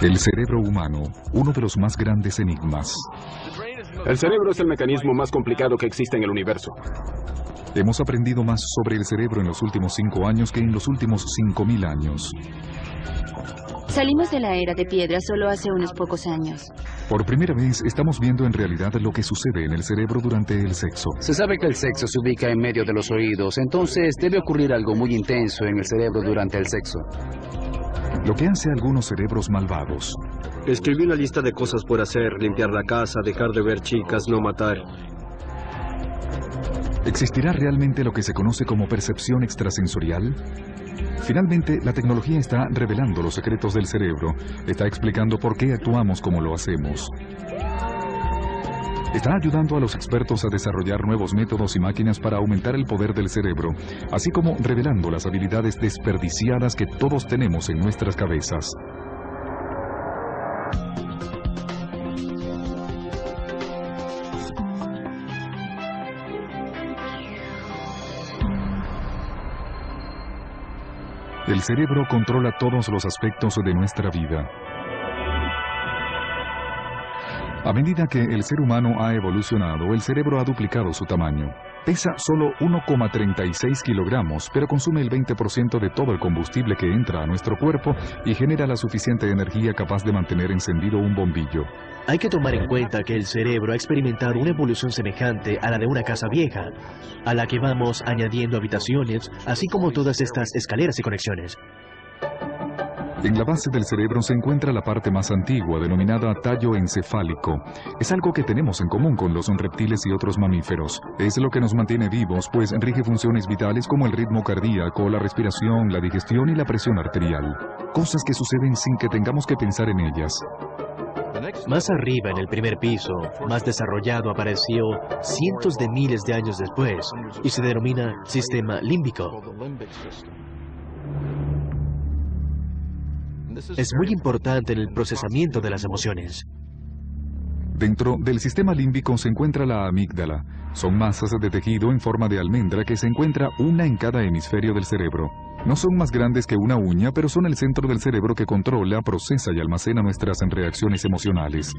El cerebro humano, uno de los más grandes enigmas. El cerebro es el mecanismo más complicado que existe en el universo. Hemos aprendido más sobre el cerebro en los últimos 5 años que en los últimos 5000 años. Salimos de la era de piedra solo hace unos pocos años. Por primera vez estamos viendo en realidad lo que sucede en el cerebro durante el sexo. Se sabe que el sexo se ubica en medio de los oídos, entonces debe ocurrir algo muy intenso en el cerebro durante el sexo. Lo que hace a algunos cerebros malvados. Escribí una lista de cosas por hacer: limpiar la casa, dejar de ver chicas, no matar. ¿Existirá realmente lo que se conoce como percepción extrasensorial? Finalmente, la tecnología está revelando los secretos del cerebro, está explicando por qué actuamos como lo hacemos. Está ayudando a los expertos a desarrollar nuevos métodos y máquinas para aumentar el poder del cerebro, así como revelando las habilidades desperdiciadas que todos tenemos en nuestras cabezas. El cerebro controla todos los aspectos de nuestra vida. A medida que el ser humano ha evolucionado, el cerebro ha duplicado su tamaño. Pesa solo 1,36 kilogramos, pero consume el 20% de todo el combustible que entra a nuestro cuerpo y genera la suficiente energía capaz de mantener encendido un bombillo. Hay que tomar en cuenta que el cerebro ha experimentado una evolución semejante a la de una casa vieja, a la que vamos añadiendo habitaciones, así como todas estas escaleras y conexiones. En la base del cerebro se encuentra la parte más antigua, denominada tallo encefálico. Es algo que tenemos en común con los reptiles y otros mamíferos. Es lo que nos mantiene vivos, pues rige funciones vitales como el ritmo cardíaco, la respiración, la digestión y la presión arterial. Cosas que suceden sin que tengamos que pensar en ellas. Más arriba, en el primer piso, más desarrollado, apareció cientos de miles de años después y se denomina sistema límbico. Es muy importante en el procesamiento de las emociones. Dentro del sistema límbico se encuentra la amígdala. Son masas de tejido en forma de almendra que se encuentra una en cada hemisferio del cerebro. No son más grandes que una uña, pero son el centro del cerebro que controla, procesa y almacena nuestras reacciones emocionales.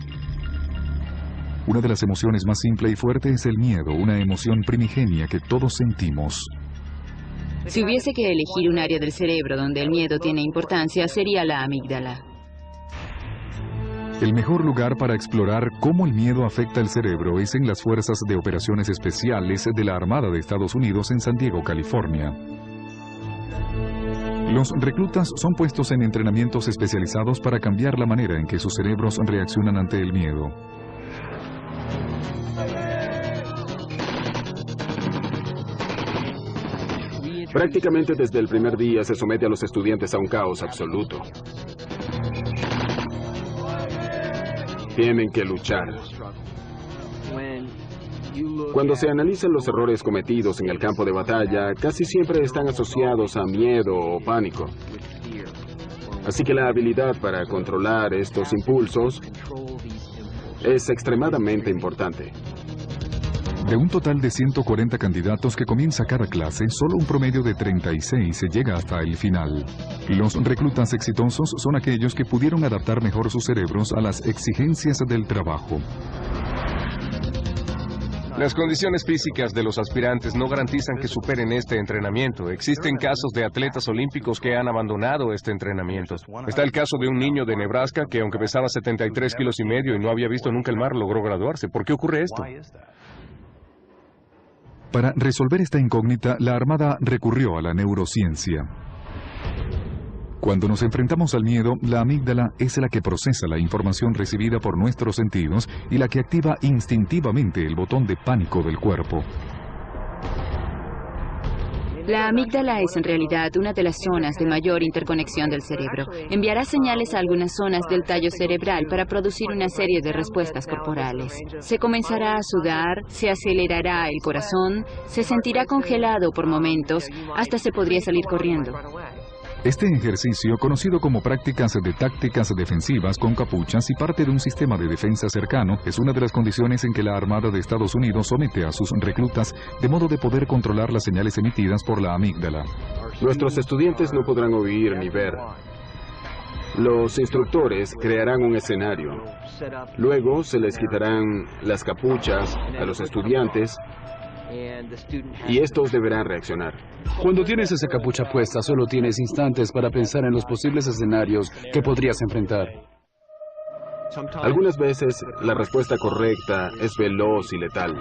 Una de las emociones más simple y fuerte es el miedo, una emoción primigenia que todos sentimos. Si hubiese que elegir un área del cerebro donde el miedo tiene importancia, sería la amígdala. El mejor lugar para explorar cómo el miedo afecta el cerebro es en las Fuerzas de Operaciones Especiales de la Armada de Estados Unidos en San Diego, California. Los reclutas son puestos en entrenamientos especializados para cambiar la manera en que sus cerebros reaccionan ante el miedo. Prácticamente desde el primer día se somete a los estudiantes a un caos absoluto. Tienen que luchar. Cuando se analizan los errores cometidos en el campo de batalla, casi siempre están asociados a miedo o pánico. Así que la habilidad para controlar estos impulsos es extremadamente importante. De un total de 140 candidatos que comienza cada clase, solo un promedio de 36 se llega hasta el final. Los reclutas exitosos son aquellos que pudieron adaptar mejor sus cerebros a las exigencias del trabajo. Las condiciones físicas de los aspirantes no garantizan que superen este entrenamiento. Existen casos de atletas olímpicos que han abandonado este entrenamiento. Está el caso de un niño de Nebraska que, aunque pesaba 73 kilos y medio y no había visto nunca el mar, logró graduarse. ¿Por qué ocurre esto? Para resolver esta incógnita, la Armada recurrió a la neurociencia. Cuando nos enfrentamos al miedo, la amígdala es la que procesa la información recibida por nuestros sentidos y la que activa instintivamente el botón de pánico del cuerpo. La amígdala es en realidad una de las zonas de mayor interconexión del cerebro. Enviará señales a algunas zonas del tallo cerebral para producir una serie de respuestas corporales. Se comenzará a sudar, se acelerará el corazón, se sentirá congelado por momentos, hasta se podría salir corriendo. Este ejercicio, conocido como prácticas de tácticas defensivas con capuchas y parte de un sistema de defensa cercano, es una de las condiciones en que la Armada de Estados Unidos somete a sus reclutas de modo de poder controlar las señales emitidas por la amígdala. Nuestros estudiantes no podrán oír ni ver. Los instructores crearán un escenario. Luego se les quitarán las capuchas a los estudiantes y estos deberán reaccionar. Cuando tienes esa capucha puesta, solo tienes instantes para pensar en los posibles escenarios que podrías enfrentar. Algunas veces la respuesta correcta es veloz y letal.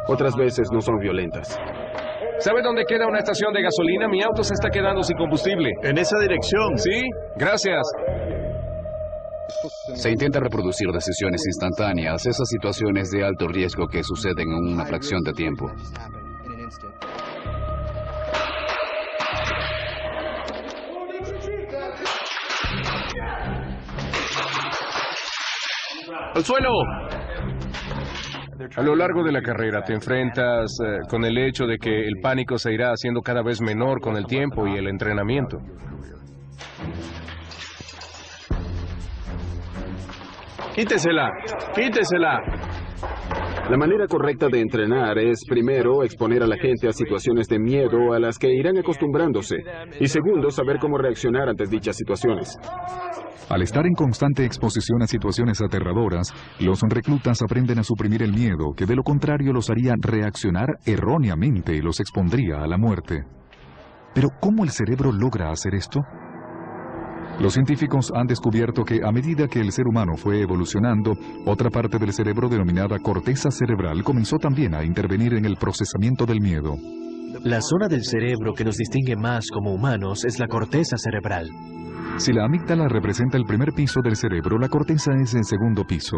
Otras veces no son violentas. ¿Sabe dónde queda una estación de gasolina? Mi auto se está quedando sin combustible. En esa dirección. ¿Sí? Gracias. Se intenta reproducir decisiones instantáneas, esas situaciones de alto riesgo que suceden en una fracción de tiempo. ¡Al suelo! A lo largo de la carrera te enfrentas con el hecho de que el pánico se irá haciendo cada vez menor con el tiempo y el entrenamiento. ¡Quítesela! ¡Quítesela! La manera correcta de entrenar es, primero, exponer a la gente a situaciones de miedo a las que irán acostumbrándose. Y segundo, saber cómo reaccionar ante dichas situaciones. Al estar en constante exposición a situaciones aterradoras, los reclutas aprenden a suprimir el miedo, que de lo contrario los haría reaccionar erróneamente y los expondría a la muerte. Pero, ¿cómo el cerebro logra hacer esto? Los científicos han descubierto que a medida que el ser humano fue evolucionando, otra parte del cerebro denominada corteza cerebral comenzó también a intervenir en el procesamiento del miedo. La zona del cerebro que nos distingue más como humanos es la corteza cerebral. Si la amígdala representa el primer piso del cerebro, la corteza es el segundo piso.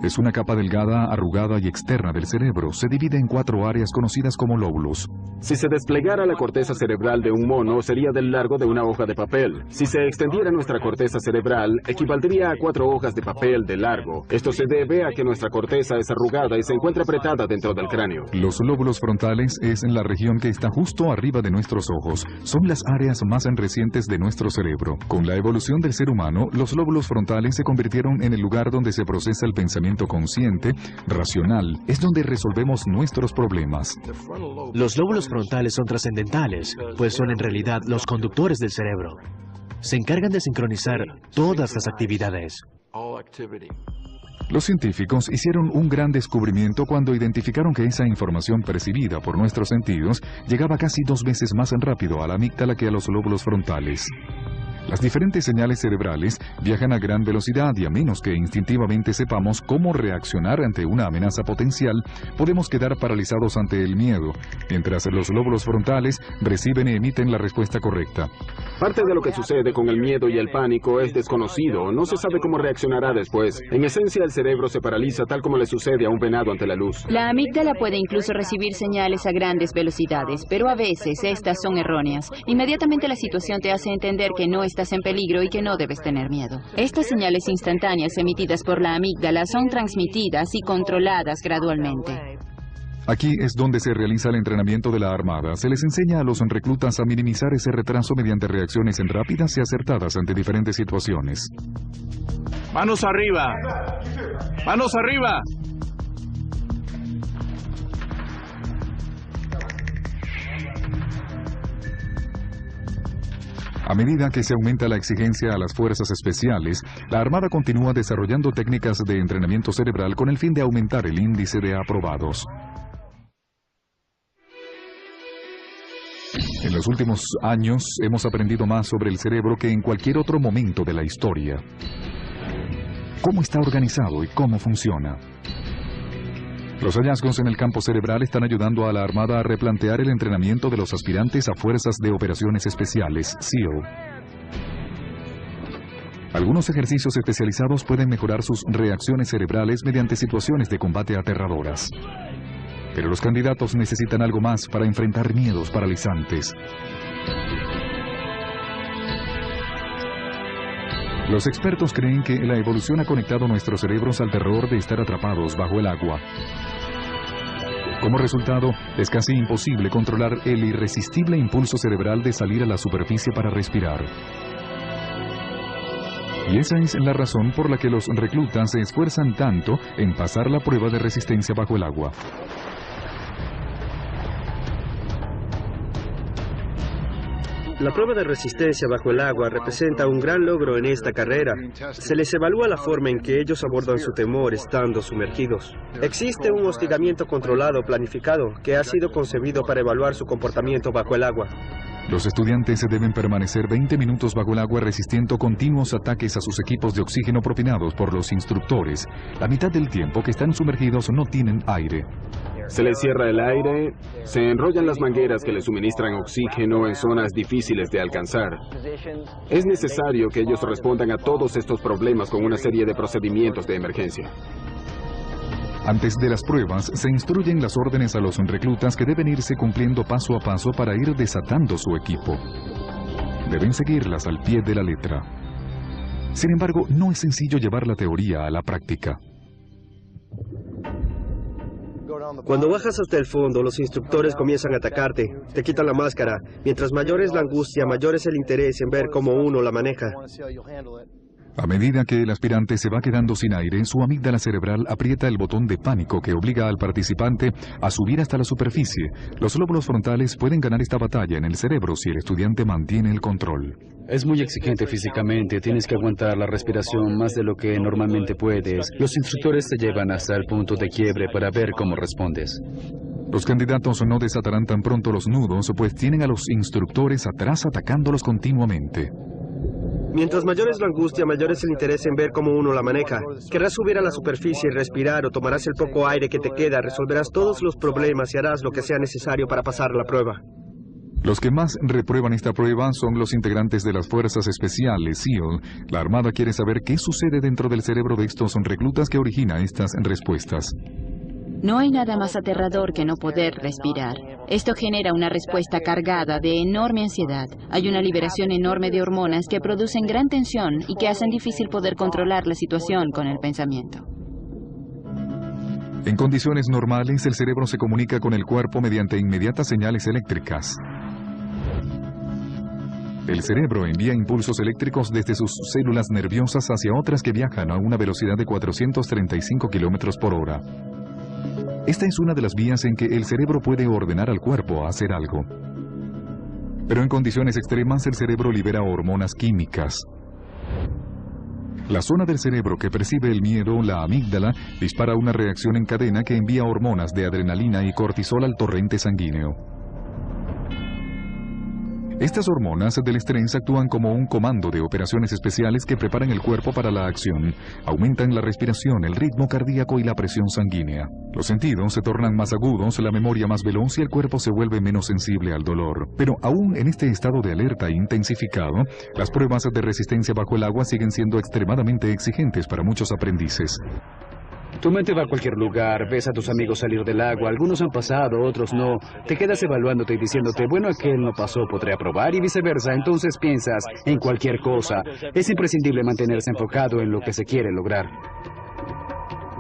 Es una capa delgada, arrugada y externa del cerebro. Se divide en 4 áreas conocidas como lóbulos. Si se desplegara la corteza cerebral de un mono, sería del largo de una hoja de papel. Si se extendiera nuestra corteza cerebral, equivaldría a 4 hojas de papel de largo. Esto se debe a que nuestra corteza es arrugada y se encuentra apretada dentro del cráneo. Los lóbulos frontales es en la región que está justo arriba de nuestros ojos. Son las áreas más recientes de nuestro cerebro. Con la evolución del ser humano, los lóbulos frontales se convirtieron en el lugar donde se procesa el pensamiento consciente, racional, es donde resolvemos nuestros problemas. Los lóbulos frontales son trascendentales, pues son en realidad los conductores del cerebro. Se encargan de sincronizar todas las actividades. Los científicos hicieron un gran descubrimiento cuando identificaron que esa información percibida por nuestros sentidos llegaba casi 2 veces más rápido a la amígdala que a los lóbulos frontales. Las diferentes señales cerebrales viajan a gran velocidad y a menos que instintivamente sepamos cómo reaccionar ante una amenaza potencial, podemos quedar paralizados ante el miedo, mientras los lóbulos frontales reciben y emiten la respuesta correcta. Parte de lo que sucede con el miedo y el pánico es desconocido, no se sabe cómo reaccionará después. En esencia, el cerebro se paraliza tal como le sucede a un venado ante la luz. La amígdala puede incluso recibir señales a grandes velocidades, pero a veces estas son erróneas. Inmediatamente la situación te hace entender que no estás en peligro y que no debes tener miedo. Estas señales instantáneas emitidas por la amígdala son transmitidas y controladas gradualmente. Aquí es donde se realiza el entrenamiento de la Armada. Se les enseña a los reclutas a minimizar ese retraso mediante reacciones rápidas y acertadas ante diferentes situaciones. ¡Manos arriba! ¡Manos arriba! A medida que se aumenta la exigencia a las fuerzas especiales, la Armada continúa desarrollando técnicas de entrenamiento cerebral con el fin de aumentar el índice de aprobados. En los últimos años hemos aprendido más sobre el cerebro que en cualquier otro momento de la historia. ¿Cómo está organizado y cómo funciona? Los hallazgos en el campo cerebral están ayudando a la Armada a replantear el entrenamiento de los aspirantes a Fuerzas de Operaciones Especiales, SEAL. Algunos ejercicios especializados pueden mejorar sus reacciones cerebrales mediante situaciones de combate aterradoras. Pero los candidatos necesitan algo más para enfrentar miedos paralizantes. Los expertos creen que la evolución ha conectado nuestros cerebros al terror de estar atrapados bajo el agua. Como resultado, es casi imposible controlar el irresistible impulso cerebral de salir a la superficie para respirar. Y esa es la razón por la que los reclutas se esfuerzan tanto en pasar la prueba de resistencia bajo el agua. La prueba de resistencia bajo el agua representa un gran logro en esta carrera. Se les evalúa la forma en que ellos abordan su temor estando sumergidos. Existe un hostigamiento controlado, planificado, que ha sido concebido para evaluar su comportamiento bajo el agua. Los estudiantes deben permanecer 20 minutos bajo el agua resistiendo continuos ataques a sus equipos de oxígeno propinados por los instructores. La mitad del tiempo que están sumergidos no tienen aire. Se les cierra el aire, se enrollan las mangueras que les suministran oxígeno en zonas difíciles de alcanzar. Es necesario que ellos respondan a todos estos problemas con una serie de procedimientos de emergencia. Antes de las pruebas, se instruyen las órdenes a los reclutas que deben irse cumpliendo paso a paso para ir desatando su equipo. Deben seguirlas al pie de la letra. Sin embargo, no es sencillo llevar la teoría a la práctica. Cuando bajas hasta el fondo, los instructores comienzan a atacarte. Te quitan la máscara. Mientras mayor es la angustia, mayor es el interés en ver cómo uno la maneja. A medida que el aspirante se va quedando sin aire, su amígdala cerebral aprieta el botón de pánico que obliga al participante a subir hasta la superficie. Los lóbulos frontales pueden ganar esta batalla en el cerebro si el estudiante mantiene el control. Es muy exigente físicamente, tienes que aguantar la respiración más de lo que normalmente puedes. Los instructores te llevan hasta el punto de quiebre para ver cómo respondes. Los candidatos no desatarán tan pronto los nudos, pues tienen a los instructores atrás atacándolos continuamente. Mientras mayor es la angustia, mayor es el interés en ver cómo uno la maneja. Querrás subir a la superficie y respirar o tomarás el poco aire que te queda, resolverás todos los problemas y harás lo que sea necesario para pasar la prueba. Los que más reprueban esta prueba son los integrantes de las Fuerzas Especiales, SEAL. La Armada quiere saber qué sucede dentro del cerebro de estos reclutas que origina estas respuestas. No hay nada más aterrador que no poder respirar. Esto genera una respuesta cargada de enorme ansiedad. Hay una liberación enorme de hormonas que producen gran tensión y que hacen difícil poder controlar la situación con el pensamiento. En condiciones normales, el cerebro se comunica con el cuerpo mediante inmediatas señales eléctricas. El cerebro envía impulsos eléctricos desde sus células nerviosas hacia otras que viajan a una velocidad de 435 kilómetros por hora. Esta es una de las vías en que el cerebro puede ordenar al cuerpo a hacer algo. Pero en condiciones extremas, el cerebro libera hormonas químicas. La zona del cerebro que percibe el miedo, la amígdala, dispara una reacción en cadena que envía hormonas de adrenalina y cortisol al torrente sanguíneo. Estas hormonas del estrés actúan como un comando de operaciones especiales que preparan el cuerpo para la acción. Aumentan la respiración, el ritmo cardíaco y la presión sanguínea. Los sentidos se tornan más agudos, la memoria más veloz y el cuerpo se vuelve menos sensible al dolor. Pero aún en este estado de alerta intensificado, las pruebas de resistencia bajo el agua siguen siendo extremadamente exigentes para muchos aprendices. Tu mente va a cualquier lugar, ves a tus amigos salir del agua, algunos han pasado, otros no. Te quedas evaluándote y diciéndote, bueno, aquel no pasó, podré aprobar y viceversa. Entonces piensas en cualquier cosa. Es imprescindible mantenerse enfocado en lo que se quiere lograr.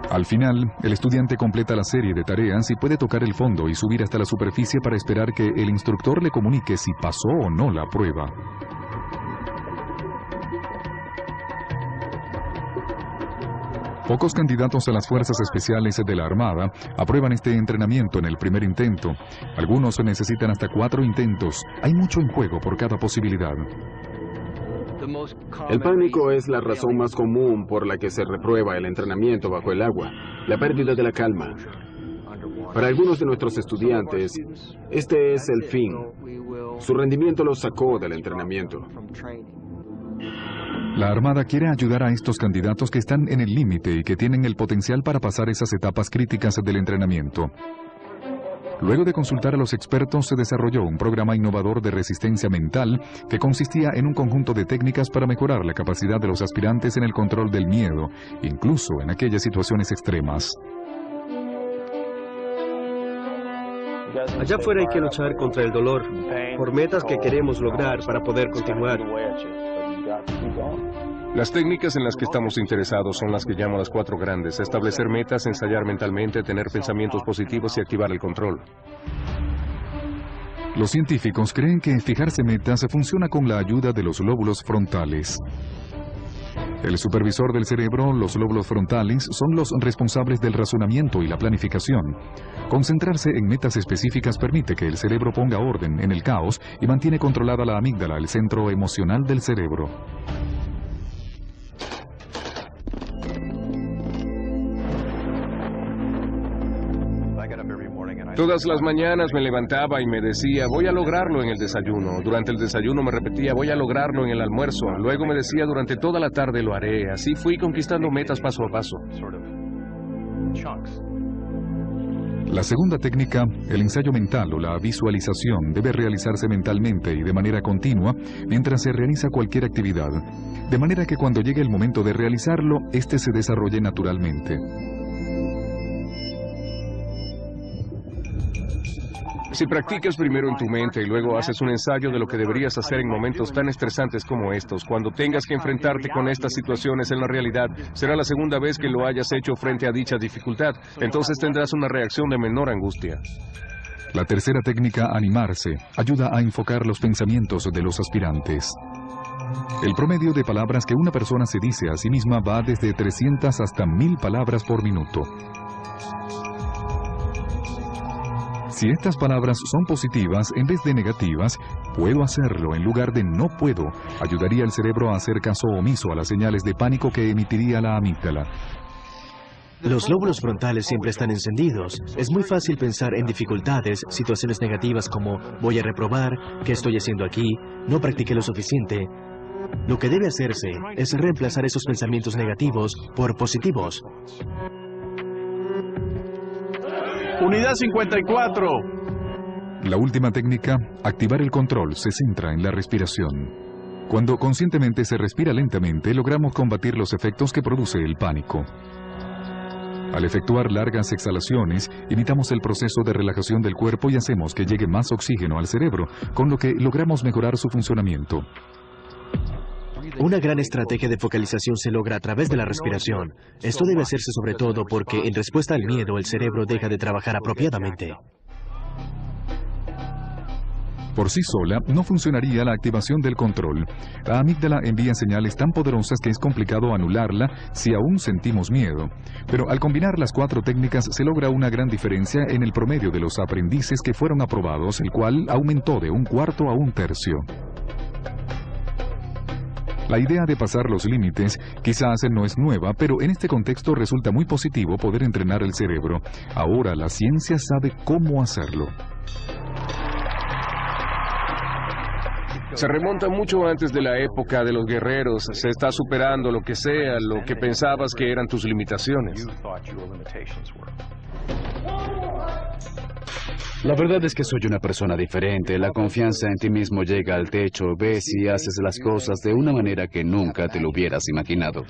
Al final, el estudiante completa la serie de tareas y puede tocar el fondo y subir hasta la superficie para esperar que el instructor le comunique si pasó o no la prueba. Pocos candidatos a las fuerzas especiales de la Armada aprueban este entrenamiento en el primer intento. Algunos necesitan hasta 4 intentos. Hay mucho en juego por cada posibilidad. El pánico es la razón más común por la que se reprueba el entrenamiento bajo el agua, la pérdida de la calma. Para algunos de nuestros estudiantes, este es el fin. Su rendimiento los sacó del entrenamiento. La Armada quiere ayudar a estos candidatos que están en el límite y que tienen el potencial para pasar esas etapas críticas del entrenamiento. Luego de consultar a los expertos, se desarrolló un programa innovador de resistencia mental que consistía en un conjunto de técnicas para mejorar la capacidad de los aspirantes en el control del miedo, incluso en aquellas situaciones extremas. Allá afuera hay que luchar contra el dolor, por metas que queremos lograr para poder continuar. Las técnicas en las que estamos interesados son las que llamo las 4 grandes: establecer metas, ensayar mentalmente, tener pensamientos positivos y activar el control. Los científicos creen que fijarse metas funciona con la ayuda de los lóbulos frontales. El supervisor del cerebro, los lóbulos frontales, son los responsables del razonamiento y la planificación. Concentrarse en metas específicas permite que el cerebro ponga orden en el caos y mantiene controlada la amígdala, el centro emocional del cerebro. Todas las mañanas me levantaba y me decía, voy a lograrlo en el desayuno. Durante el desayuno me repetía, voy a lograrlo en el almuerzo. Luego me decía, durante toda la tarde lo haré. Así fui conquistando metas paso a paso. La segunda técnica, el ensayo mental o la visualización, debe realizarse mentalmente y de manera continua mientras se realiza cualquier actividad, de manera que cuando llegue el momento de realizarlo, éste se desarrolle naturalmente. Si practicas primero en tu mente y luego haces un ensayo de lo que deberías hacer en momentos tan estresantes como estos, cuando tengas que enfrentarte con estas situaciones en la realidad, será la segunda vez que lo hayas hecho frente a dicha dificultad, entonces tendrás una reacción de menor angustia. La tercera técnica, animarse, ayuda a enfocar los pensamientos de los aspirantes. El promedio de palabras que una persona se dice a sí misma va desde 300 hasta 1000 palabras por minuto. Si estas palabras son positivas en vez de negativas, puedo hacerlo en lugar de no puedo, ayudaría al cerebro a hacer caso omiso a las señales de pánico que emitiría la amígdala. Los lóbulos frontales siempre están encendidos. Es muy fácil pensar en dificultades, situaciones negativas como voy a reprobar, ¿qué estoy haciendo aquí? No practiqué lo suficiente. Lo que debe hacerse es reemplazar esos pensamientos negativos por positivos. Unidad 54. La última técnica, activar el control, se centra en la respiración. Cuando conscientemente se respira lentamente, logramos combatir los efectos que produce el pánico. Al efectuar largas exhalaciones, imitamos el proceso de relajación del cuerpo y hacemos que llegue más oxígeno al cerebro, con lo que logramos mejorar su funcionamiento. Una gran estrategia de focalización se logra a través de la respiración. Esto debe hacerse sobre todo porque en respuesta al miedo el cerebro deja de trabajar apropiadamente. Por sí sola, no funcionaría la activación del control. La amígdala envía señales tan poderosas que es complicado anularla si aún sentimos miedo. Pero al combinar las 4 técnicas se logra una gran diferencia en el promedio de los aprendices que fueron aprobados, el cual aumentó de 1/4 a 1/3. La idea de pasar los límites quizás no es nueva, pero en este contexto resulta muy positivo poder entrenar el cerebro. Ahora la ciencia sabe cómo hacerlo. Se remonta mucho antes de la época de los guerreros. Se está superando lo que sea, lo que pensabas que eran tus limitaciones. La verdad es que soy una persona diferente. La confianza en ti mismo llega al techo. Ves y haces las cosas de una manera que nunca te lo hubieras imaginado.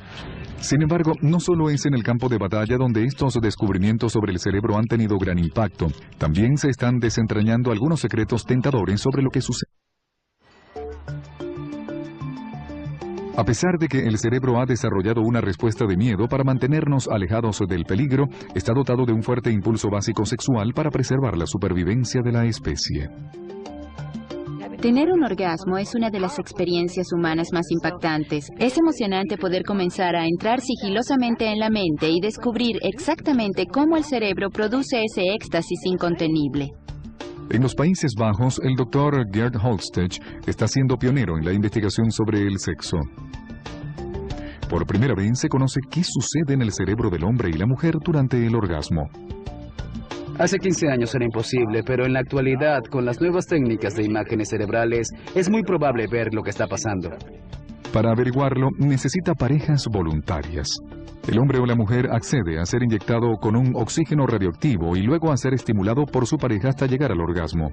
Sin embargo, no solo es en el campo de batalla donde estos descubrimientos sobre el cerebro han tenido gran impacto. También se están desentrañando algunos secretos tentadores sobre lo que sucede. A pesar de que el cerebro ha desarrollado una respuesta de miedo para mantenernos alejados del peligro, está dotado de un fuerte impulso básico sexual para preservar la supervivencia de la especie. Tener un orgasmo es una de las experiencias humanas más impactantes. Es emocionante poder comenzar a entrar sigilosamente en la mente y descubrir exactamente cómo el cerebro produce ese éxtasis incontenible. En los Países Bajos, el Dr. Gerd Holstech está siendo pionero en la investigación sobre el sexo. Por primera vez se conoce qué sucede en el cerebro del hombre y la mujer durante el orgasmo. Hace 15 años era imposible, pero en la actualidad, con las nuevas técnicas de imágenes cerebrales, es muy probable ver lo que está pasando. Para averiguarlo, necesita parejas voluntarias. El hombre o la mujer accede a ser inyectado con un oxígeno radioactivo y luego a ser estimulado por su pareja hasta llegar al orgasmo.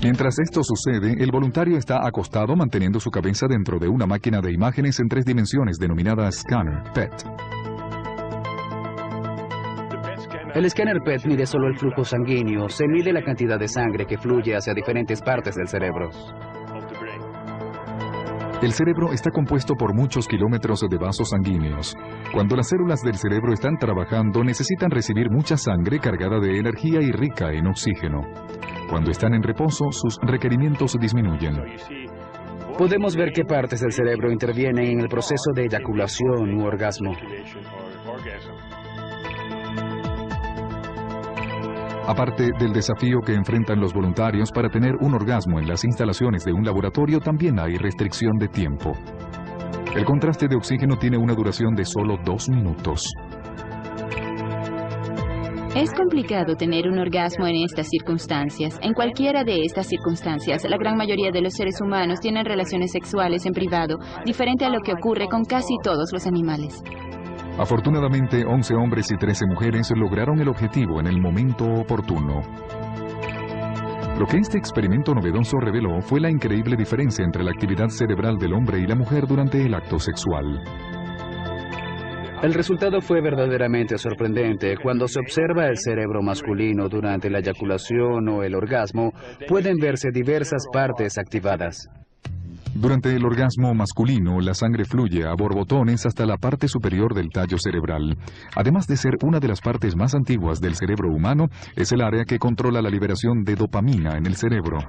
Mientras esto sucede, el voluntario está acostado manteniendo su cabeza dentro de una máquina de imágenes en 3 dimensiones denominada Scanner PET. El escáner PET mide solo el flujo sanguíneo, se mide la cantidad de sangre que fluye hacia diferentes partes del cerebro. El cerebro está compuesto por muchos kilómetros de vasos sanguíneos. Cuando las células del cerebro están trabajando, necesitan recibir mucha sangre cargada de energía y rica en oxígeno. Cuando están en reposo, sus requerimientos disminuyen. podemos ver qué partes del cerebro intervienen en el proceso de eyaculación u orgasmo. Aparte del desafío que enfrentan los voluntarios para tener un orgasmo en las instalaciones de un laboratorio, también hay restricción de tiempo. El contraste de oxígeno tiene una duración de solo 2 minutos. Es complicado tener un orgasmo en estas circunstancias. En cualquiera de estas circunstancias, la gran mayoría de los seres humanos tienen relaciones sexuales en privado, diferente a lo que ocurre con casi todos los animales. Afortunadamente, 11 hombres y 13 mujeres lograron el objetivo en el momento oportuno. Lo que este experimento novedoso reveló fue la increíble diferencia entre la actividad cerebral del hombre y la mujer durante el acto sexual. El resultado fue verdaderamente sorprendente. Cuando se observa el cerebro masculino durante la eyaculación o el orgasmo, pueden verse diversas partes activadas. Durante el orgasmo masculino, la sangre fluye a borbotones hasta la parte superior del tallo cerebral. Además de ser una de las partes más antiguas del cerebro humano, es el área que controla la liberación de dopamina en el cerebro.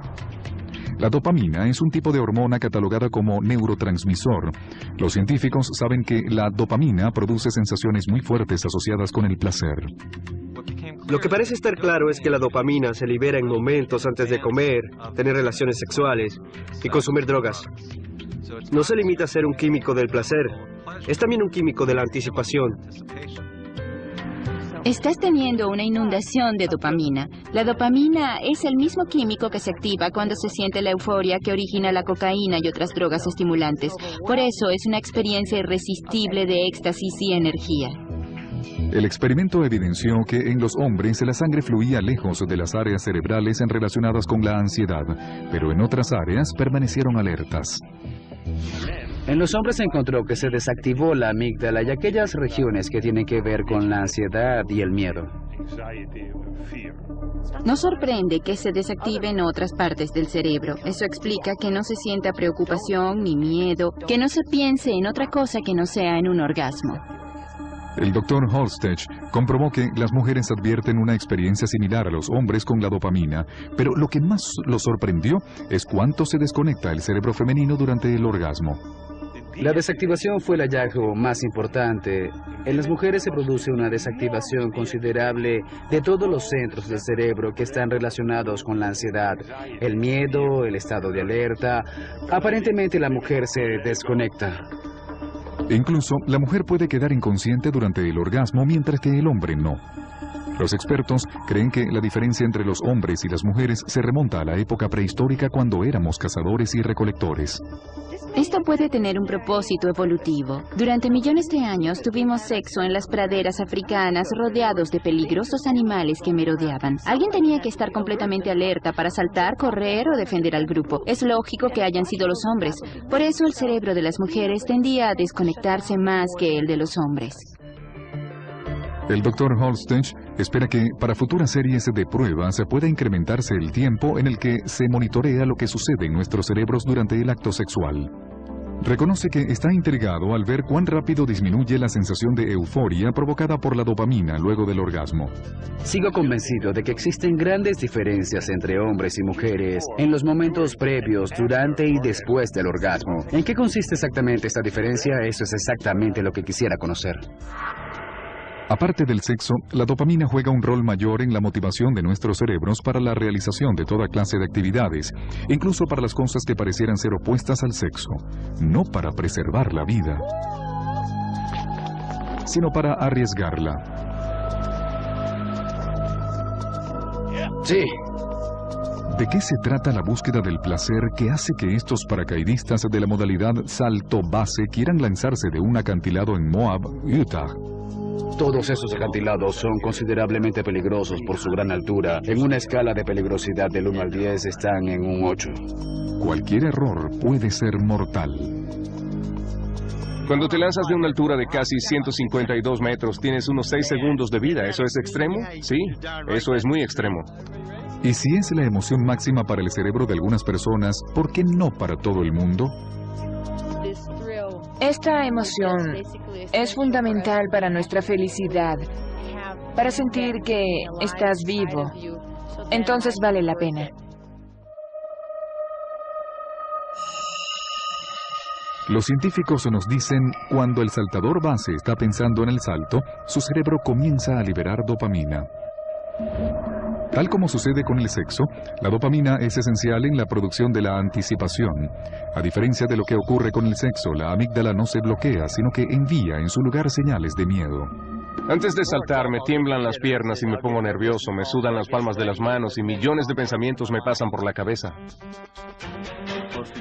La dopamina es un tipo de hormona catalogada como neurotransmisor. Los científicos saben que la dopamina produce sensaciones muy fuertes asociadas con el placer. Lo que parece estar claro es que la dopamina se libera en momentos antes de comer, tener relaciones sexuales y consumir drogas. No se limita a ser un químico del placer, es también un químico de la anticipación. Estás teniendo una inundación de dopamina. La dopamina es el mismo químico que se activa cuando se siente la euforia que origina la cocaína y otras drogas estimulantes. Por eso es una experiencia irresistible de éxtasis y energía. El experimento evidenció que en los hombres la sangre fluía lejos de las áreas cerebrales relacionadas con la ansiedad, pero en otras áreas permanecieron alertas. En los hombres se encontró que se desactivó la amígdala y aquellas regiones que tienen que ver con la ansiedad y el miedo. No sorprende que se desactiven otras partes del cerebro. Eso explica que no se sienta preocupación ni miedo, que no se piense en otra cosa que no sea en un orgasmo. El Dr. Holstech comprobó que las mujeres advierten una experiencia similar a los hombres con la dopamina, pero lo que más los sorprendió es cuánto se desconecta el cerebro femenino durante el orgasmo. La desactivación fue el hallazgo más importante. En las mujeres se produce una desactivación considerable de todos los centros del cerebro que están relacionados con la ansiedad, el miedo, el estado de alerta. Aparentemente la mujer se desconecta. Incluso, la mujer puede quedar inconsciente durante el orgasmo, mientras que el hombre no. Los expertos creen que la diferencia entre los hombres y las mujeres se remonta a la época prehistórica cuando éramos cazadores y recolectores. Esto puede tener un propósito evolutivo. Durante millones de años tuvimos sexo en las praderas africanas rodeados de peligrosos animales que merodeaban. Alguien tenía que estar completamente alerta para saltar, correr o defender al grupo. Es lógico que hayan sido los hombres. Por eso el cerebro de las mujeres tendía a desconectarse más que el de los hombres. El Dr. Holstech espera que para futuras series de pruebas pueda incrementarse el tiempo en el que se monitorea lo que sucede en nuestros cerebros durante el acto sexual. Reconoce que está intrigado al ver cuán rápido disminuye la sensación de euforia provocada por la dopamina luego del orgasmo. Sigo convencido de que existen grandes diferencias entre hombres y mujeres en los momentos previos, durante y después del orgasmo. ¿En qué consiste exactamente esta diferencia? Eso es exactamente lo que quisiera conocer. Aparte del sexo, la dopamina juega un rol mayor en la motivación de nuestros cerebros para la realización de toda clase de actividades, incluso para las cosas que parecieran ser opuestas al sexo, no para preservar la vida, sino para arriesgarla. Sí. ¿De qué se trata la búsqueda del placer que hace que estos paracaidistas de la modalidad salto base quieran lanzarse de un acantilado en Moab, Utah? Todos esos acantilados son considerablemente peligrosos por su gran altura. En una escala de peligrosidad del 1 al 10 están en un 8. Cualquier error puede ser mortal. Cuando te lanzas de una altura de casi 152 metros, tienes unos 6 segundos de vida. ¿Eso es extremo? Sí, eso es muy extremo. Y si es la emoción máxima para el cerebro de algunas personas, ¿por qué no para todo el mundo? Esta emoción es fundamental para nuestra felicidad, para sentir que estás vivo. Entonces vale la pena. Los científicos nos dicen, cuando el saltador base está pensando en el salto, su cerebro comienza a liberar dopamina. Tal como sucede con el sexo, la dopamina es esencial en la producción de la anticipación. A diferencia de lo que ocurre con el sexo, la amígdala no se bloquea, sino que envía en su lugar señales de miedo. Antes de saltar me tiemblan las piernas y me pongo nervioso, me sudan las palmas de las manos y millones de pensamientos me pasan por la cabeza.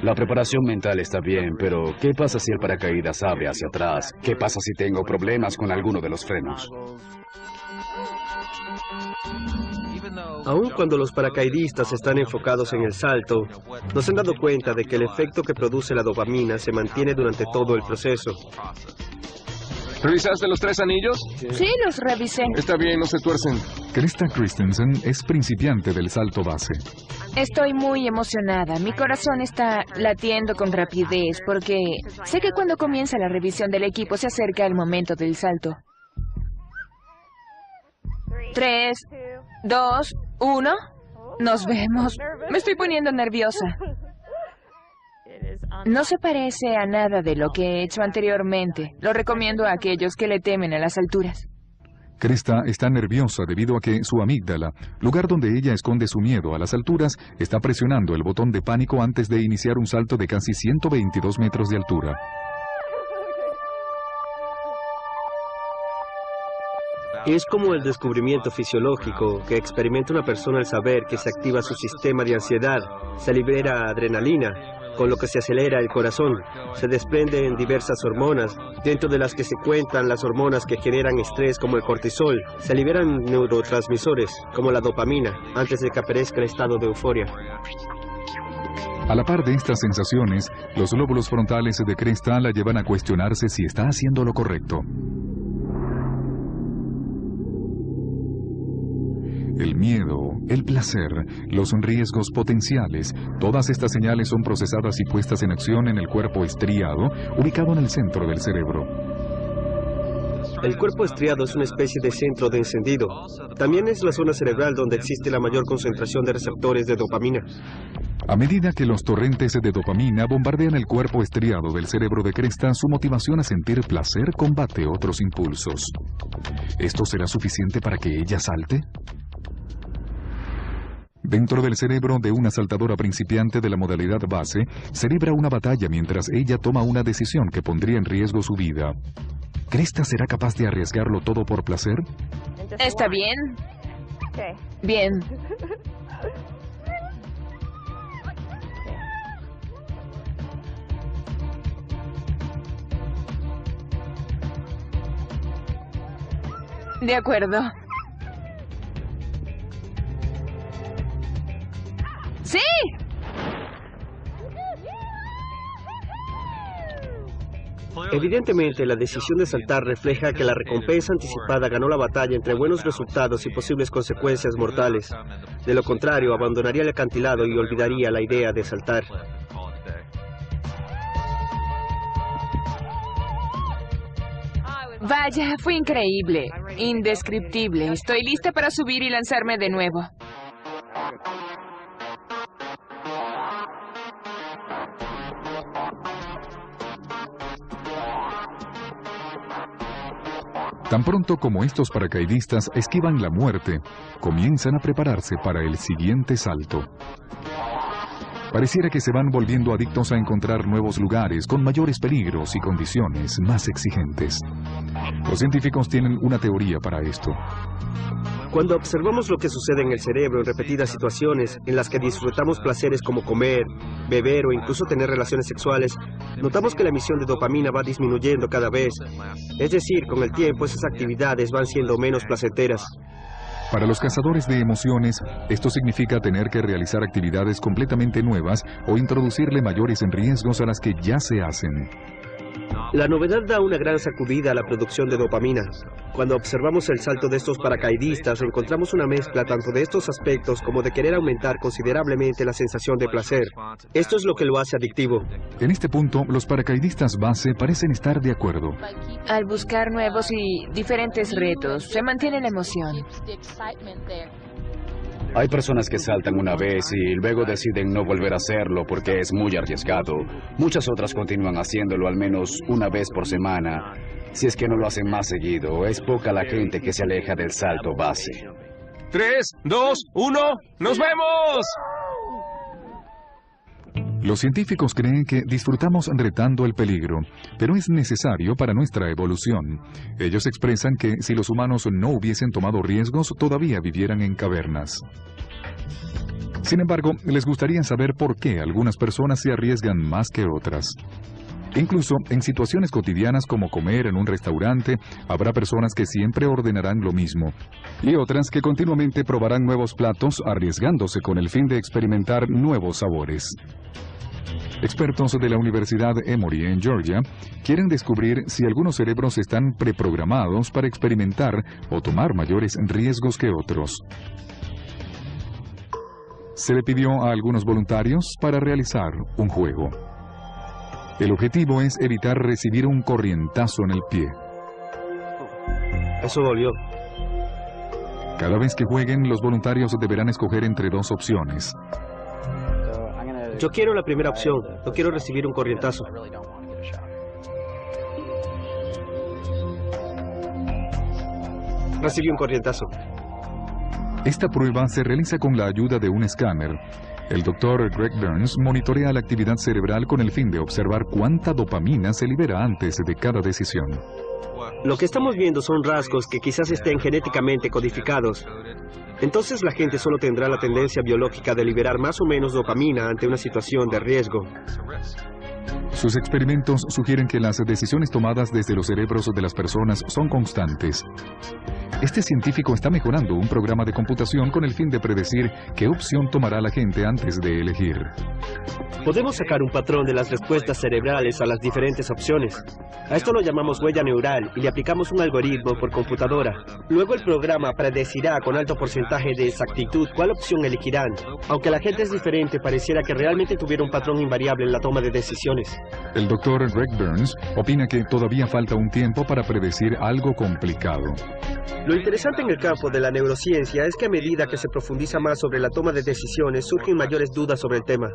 La preparación mental está bien, pero ¿qué pasa si el paracaídas abre hacia atrás? ¿Qué pasa si tengo problemas con alguno de los frenos? Aun cuando los paracaidistas están enfocados en el salto, no se han dado cuenta de que el efecto que produce la dopamina se mantiene durante todo el proceso. ¿Revisaste los 3 anillos? Sí, los revisé. Está bien, no se tuercen. Krista Christensen es principiante del salto base. Estoy muy emocionada. Mi corazón está latiendo con rapidez porque sé que cuando comienza la revisión del equipo se acerca el momento del salto. 3, 2, 1. Nos vemos. Me estoy poniendo nerviosa. No se parece a nada de lo que he hecho anteriormente. Lo recomiendo a aquellos que le temen a las alturas. Krista está nerviosa debido a que su amígdala, lugar donde ella esconde su miedo a las alturas, está presionando el botón de pánico antes de iniciar un salto de casi 122 metros de altura. Es como el descubrimiento fisiológico que experimenta una persona al saber que se activa su sistema de ansiedad, se libera adrenalina, con lo que se acelera el corazón, se desprenden diversas hormonas, dentro de las que se cuentan las hormonas que generan estrés como el cortisol, se liberan neurotransmisores como la dopamina antes de que aparezca el estado de euforia. A la par de estas sensaciones, los lóbulos frontales de Krista la llevan a cuestionarse si está haciendo lo correcto. El miedo, el placer, los riesgos potenciales, todas estas señales son procesadas y puestas en acción en el cuerpo estriado, ubicado en el centro del cerebro. El cuerpo estriado es una especie de centro de encendido. También es la zona cerebral donde existe la mayor concentración de receptores de dopamina. A medida que los torrentes de dopamina bombardean el cuerpo estriado del cerebro de Krista, su motivación a sentir placer combate otros impulsos. ¿Esto será suficiente para que ella salte? Dentro del cerebro de una saltadora principiante de la modalidad base, se libra una batalla mientras ella toma una decisión que pondría en riesgo su vida. ¿Krista será capaz de arriesgarlo todo por placer? ¿Está bien? Bien. De acuerdo. ¡Sí! Evidentemente, la decisión de saltar refleja que la recompensa anticipada ganó la batalla entre buenos resultados y posibles consecuencias mortales. De lo contrario, abandonaría el acantilado y olvidaría la idea de saltar. Vaya, fue increíble, indescriptible. Estoy lista para subir y lanzarme de nuevo. Tan pronto como estos paracaidistas esquivan la muerte, comienzan a prepararse para el siguiente salto. Pareciera que se van volviendo adictos a encontrar nuevos lugares con mayores peligros y condiciones más exigentes. Los científicos tienen una teoría para esto. Cuando observamos lo que sucede en el cerebro en repetidas situaciones en las que disfrutamos placeres como comer, beber o incluso tener relaciones sexuales, notamos que la emisión de dopamina va disminuyendo cada vez. Es decir, con el tiempo esas actividades van siendo menos placenteras. Para los cazadores de emociones, esto significa tener que realizar actividades completamente nuevas o introducirle mayores riesgos a las que ya se hacen. La novedad da una gran sacudida a la producción de dopamina. Cuando observamos el salto de estos paracaidistas, encontramos una mezcla tanto de estos aspectos como de querer aumentar considerablemente la sensación de placer. Esto es lo que lo hace adictivo. En este punto, los paracaidistas base parecen estar de acuerdo. Al buscar nuevos y diferentes retos, se mantiene la emoción. Hay personas que saltan una vez y luego deciden no volver a hacerlo porque es muy arriesgado. Muchas otras continúan haciéndolo al menos una vez por semana. Si es que no lo hacen más seguido, es poca la gente que se aleja del salto base. 3, 2, 1, ¡nos vemos! Los científicos creen que disfrutamos retando el peligro, pero es necesario para nuestra evolución. Ellos expresan que si los humanos no hubiesen tomado riesgos, todavía vivieran en cavernas. Sin embargo, les gustaría saber por qué algunas personas se arriesgan más que otras. Incluso en situaciones cotidianas como comer en un restaurante, habrá personas que siempre ordenarán lo mismo, y otras que continuamente probarán nuevos platos arriesgándose con el fin de experimentar nuevos sabores. Expertos de la Universidad Emory en Georgia quieren descubrir si algunos cerebros están preprogramados para experimentar o tomar mayores riesgos que otros. Se le pidió a algunos voluntarios para realizar un juego. El objetivo es evitar recibir un corrientazo en el pie. Eso dolió. Cada vez que jueguen, los voluntarios deberán escoger entre dos opciones. Yo quiero la primera opción. No quiero recibir un corrientazo. Recibí un corrientazo. Esta prueba se realiza con la ayuda de un escáner. El doctor Greg Burns monitorea la actividad cerebral con el fin de observar cuánta dopamina se libera antes de cada decisión. Lo que estamos viendo son rasgos que quizás estén genéticamente codificados. Entonces la gente solo tendrá la tendencia biológica de liberar más o menos dopamina ante una situación de riesgo. Sus experimentos sugieren que las decisiones tomadas desde los cerebros de las personas son constantes. Este científico está mejorando un programa de computación con el fin de predecir qué opción tomará la gente antes de elegir. Podemos sacar un patrón de las respuestas cerebrales a las diferentes opciones. A esto lo llamamos huella neural y le aplicamos un algoritmo por computadora. Luego el programa predecirá con alto porcentaje de exactitud cuál opción elegirán. Aunque la gente es diferente, pareciera que realmente tuviera un patrón invariable en la toma de decisiones. El doctor Greg Burns opina que todavía falta un tiempo para predecir algo complicado. Lo interesante en el campo de la neurociencia es que a medida que se profundiza más sobre la toma de decisiones, surgen mayores dudas sobre el tema.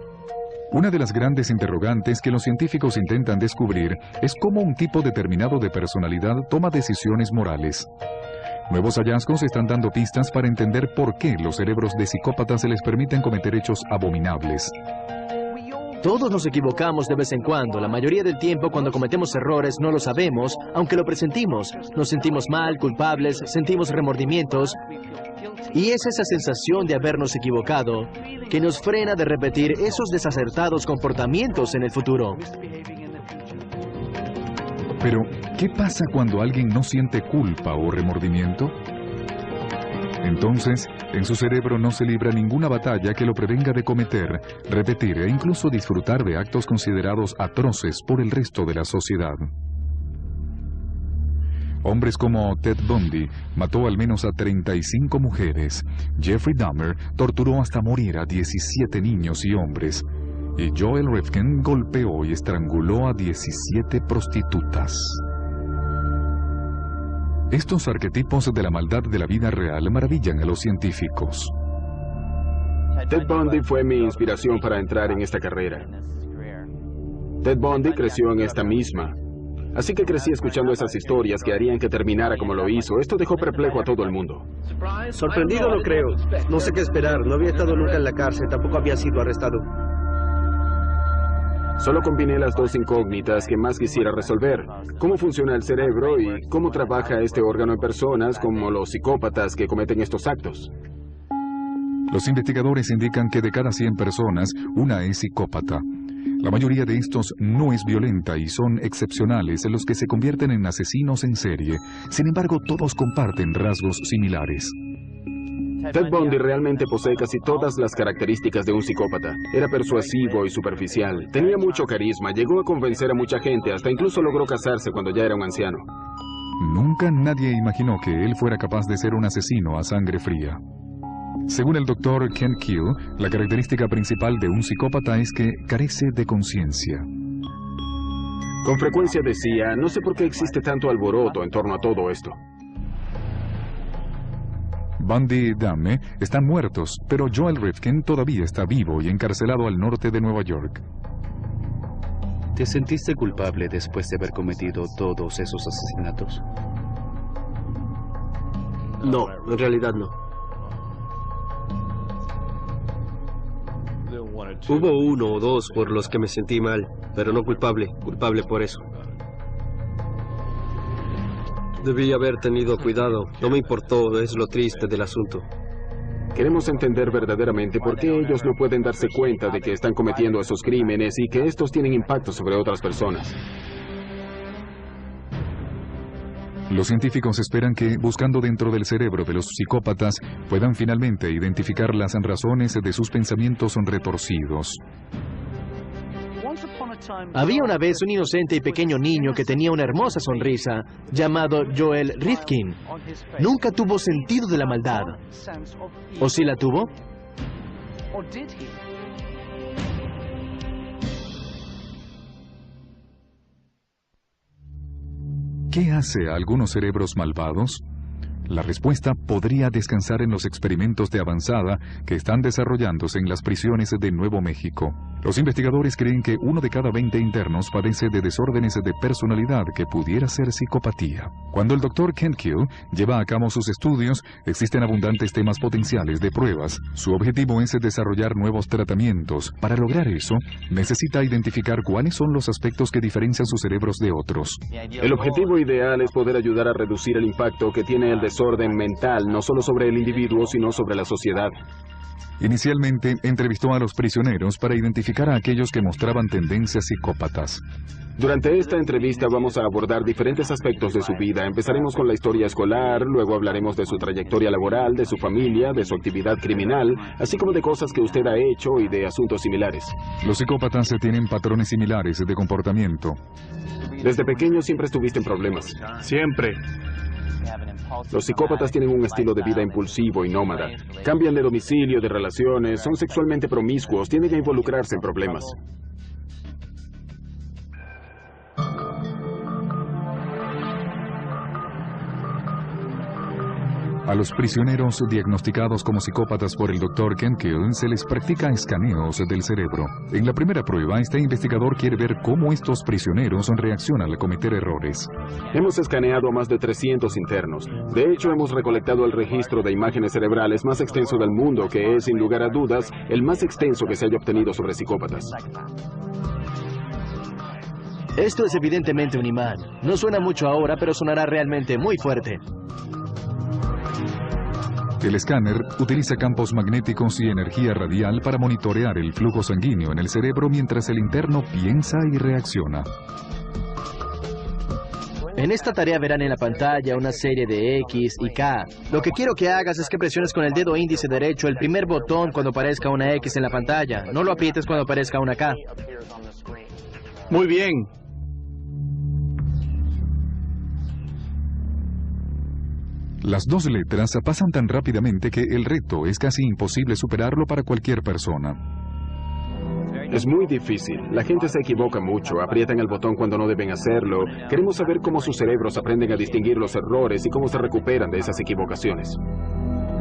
Una de las grandes interrogantes que los científicos intentan descubrir es cómo un tipo determinado de personalidad toma decisiones morales. Nuevos hallazgos están dando pistas para entender por qué los cerebros de psicópatas se les permiten cometer hechos abominables. Todos nos equivocamos de vez en cuando. La mayoría del tiempo cuando cometemos errores no lo sabemos, aunque lo presentimos. Nos sentimos mal, culpables, sentimos remordimientos. Y es esa sensación de habernos equivocado que nos frena de repetir esos desacertados comportamientos en el futuro. Pero, ¿qué pasa cuando alguien no siente culpa o remordimiento? Entonces, en su cerebro no se libra ninguna batalla que lo prevenga de cometer, repetir e incluso disfrutar de actos considerados atroces por el resto de la sociedad. Hombres como Ted Bundy mató al menos a 35 mujeres. Jeffrey Dahmer torturó hasta morir a 17 niños y hombres. Y Joel Rifkin golpeó y estranguló a 17 prostitutas. Estos arquetipos de la maldad de la vida real maravillan a los científicos. Ted Bundy fue mi inspiración para entrar en esta carrera. Ted Bundy creció en esta misma. Así que crecí escuchando esas historias que harían que terminara como lo hizo. Esto dejó perplejo a todo el mundo. Sorprendido no creo. No sé qué esperar. No había estado nunca en la cárcel. Tampoco había sido arrestado. Solo combiné las dos incógnitas que más quisiera resolver. ¿Cómo funciona el cerebro y cómo trabaja este órgano en personas como los psicópatas que cometen estos actos? Los investigadores indican que de cada 100 personas, una es psicópata. La mayoría de estos no es violenta y son excepcionales los que se convierten en asesinos en serie. Sin embargo, todos comparten rasgos similares. Ted Bundy realmente posee casi todas las características de un psicópata. Era persuasivo y superficial. Tenía mucho carisma, llegó a convencer a mucha gente, hasta incluso logró casarse cuando ya era un anciano. Nunca nadie imaginó que él fuera capaz de ser un asesino a sangre fría. Según el doctor Ken Keel, la característica principal de un psicópata es que carece de conciencia. Con frecuencia decía, no sé por qué existe tanto alboroto en torno a todo esto. Bundy y Dahme están muertos, pero Joel Rifkin todavía está vivo y encarcelado al norte de Nueva York. ¿Te sentiste culpable después de haber cometido todos esos asesinatos? No, en realidad no. Hubo uno o dos por los que me sentí mal, pero no culpable por eso. Debí haber tenido cuidado, no me importó, es lo triste del asunto. Queremos entender verdaderamente por qué ellos no pueden darse cuenta de que están cometiendo esos crímenes y que estos tienen impacto sobre otras personas. Los científicos esperan que, buscando dentro del cerebro de los psicópatas, puedan finalmente identificar las razones de sus pensamientos retorcidos. Había una vez un inocente y pequeño niño que tenía una hermosa sonrisa, llamado Joel Rifkin. Nunca tuvo sentido de la maldad. ¿O sí la tuvo? ¿Qué hace a algunos cerebros malvados? La respuesta podría descansar en los experimentos de avanzada que están desarrollándose en las prisiones de Nuevo México. Los investigadores creen que 1 de cada 20 internos padece de desórdenes de personalidad que pudiera ser psicopatía. Cuando el Dr. Ken Kill lleva a cabo sus estudios, existen abundantes temas potenciales de pruebas. Su objetivo es desarrollar nuevos tratamientos. Para lograr eso, necesita identificar cuáles son los aspectos que diferencian sus cerebros de otros. El objetivo ideal es poder ayudar a reducir el impacto que tiene el desorden mental, no solo sobre el individuo, sino sobre la sociedad. Inicialmente, entrevistó a los prisioneros para identificar a aquellos que mostraban tendencias psicópatas. Durante esta entrevista vamos a abordar diferentes aspectos de su vida. Empezaremos con la historia escolar, luego hablaremos de su trayectoria laboral, de su familia, de su actividad criminal, así como de cosas que usted ha hecho y de asuntos similares. Los psicópatas tienen patrones similares de comportamiento. Desde pequeño siempre estuviste en problemas. Siempre. Los psicópatas tienen un estilo de vida impulsivo y nómada. Cambian de domicilio, de relaciones, son sexualmente promiscuos, tienden a involucrarse en problemas. A los prisioneros diagnosticados como psicópatas por el Dr. Ken Kill se les practica escaneos del cerebro. En la primera prueba, este investigador quiere ver cómo estos prisioneros reaccionan al cometer errores. Hemos escaneado a más de 300 internos. De hecho, hemos recolectado el registro de imágenes cerebrales más extenso del mundo, que es, sin lugar a dudas, el más extenso que se haya obtenido sobre psicópatas. Esto es evidentemente un imán. No suena mucho ahora, pero sonará realmente muy fuerte. El escáner utiliza campos magnéticos y energía radial para monitorear el flujo sanguíneo en el cerebro mientras el interno piensa y reacciona. En esta tarea verán en la pantalla una serie de X y K. Lo que quiero que hagas es que presiones con el dedo índice derecho el primer botón cuando aparezca una X en la pantalla. No lo aprietes cuando aparezca una K. Muy bien. Las dos letras pasan tan rápidamente que el reto es casi imposible superarlo para cualquier persona. Es muy difícil. La gente se equivoca mucho, aprietan el botón cuando no deben hacerlo. Queremos saber cómo sus cerebros aprenden a distinguir los errores y cómo se recuperan de esas equivocaciones.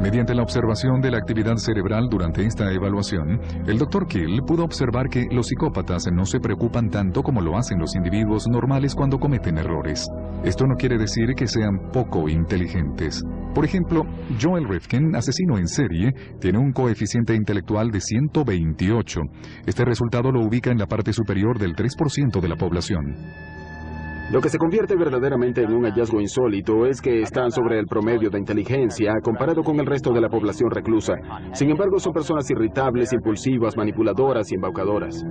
Mediante la observación de la actividad cerebral durante esta evaluación, el Dr. Kill pudo observar que los psicópatas no se preocupan tanto como lo hacen los individuos normales cuando cometen errores. Esto no quiere decir que sean poco inteligentes. Por ejemplo, Joel Rifkin, asesino en serie, tiene un coeficiente intelectual de 128. Este resultado lo ubica en la parte superior del 3% de la población. Lo que se convierte verdaderamente en un hallazgo insólito es que están sobre el promedio de inteligencia comparado con el resto de la población reclusa. Sin embargo, son personas irritables, impulsivas, manipuladoras y embaucadoras.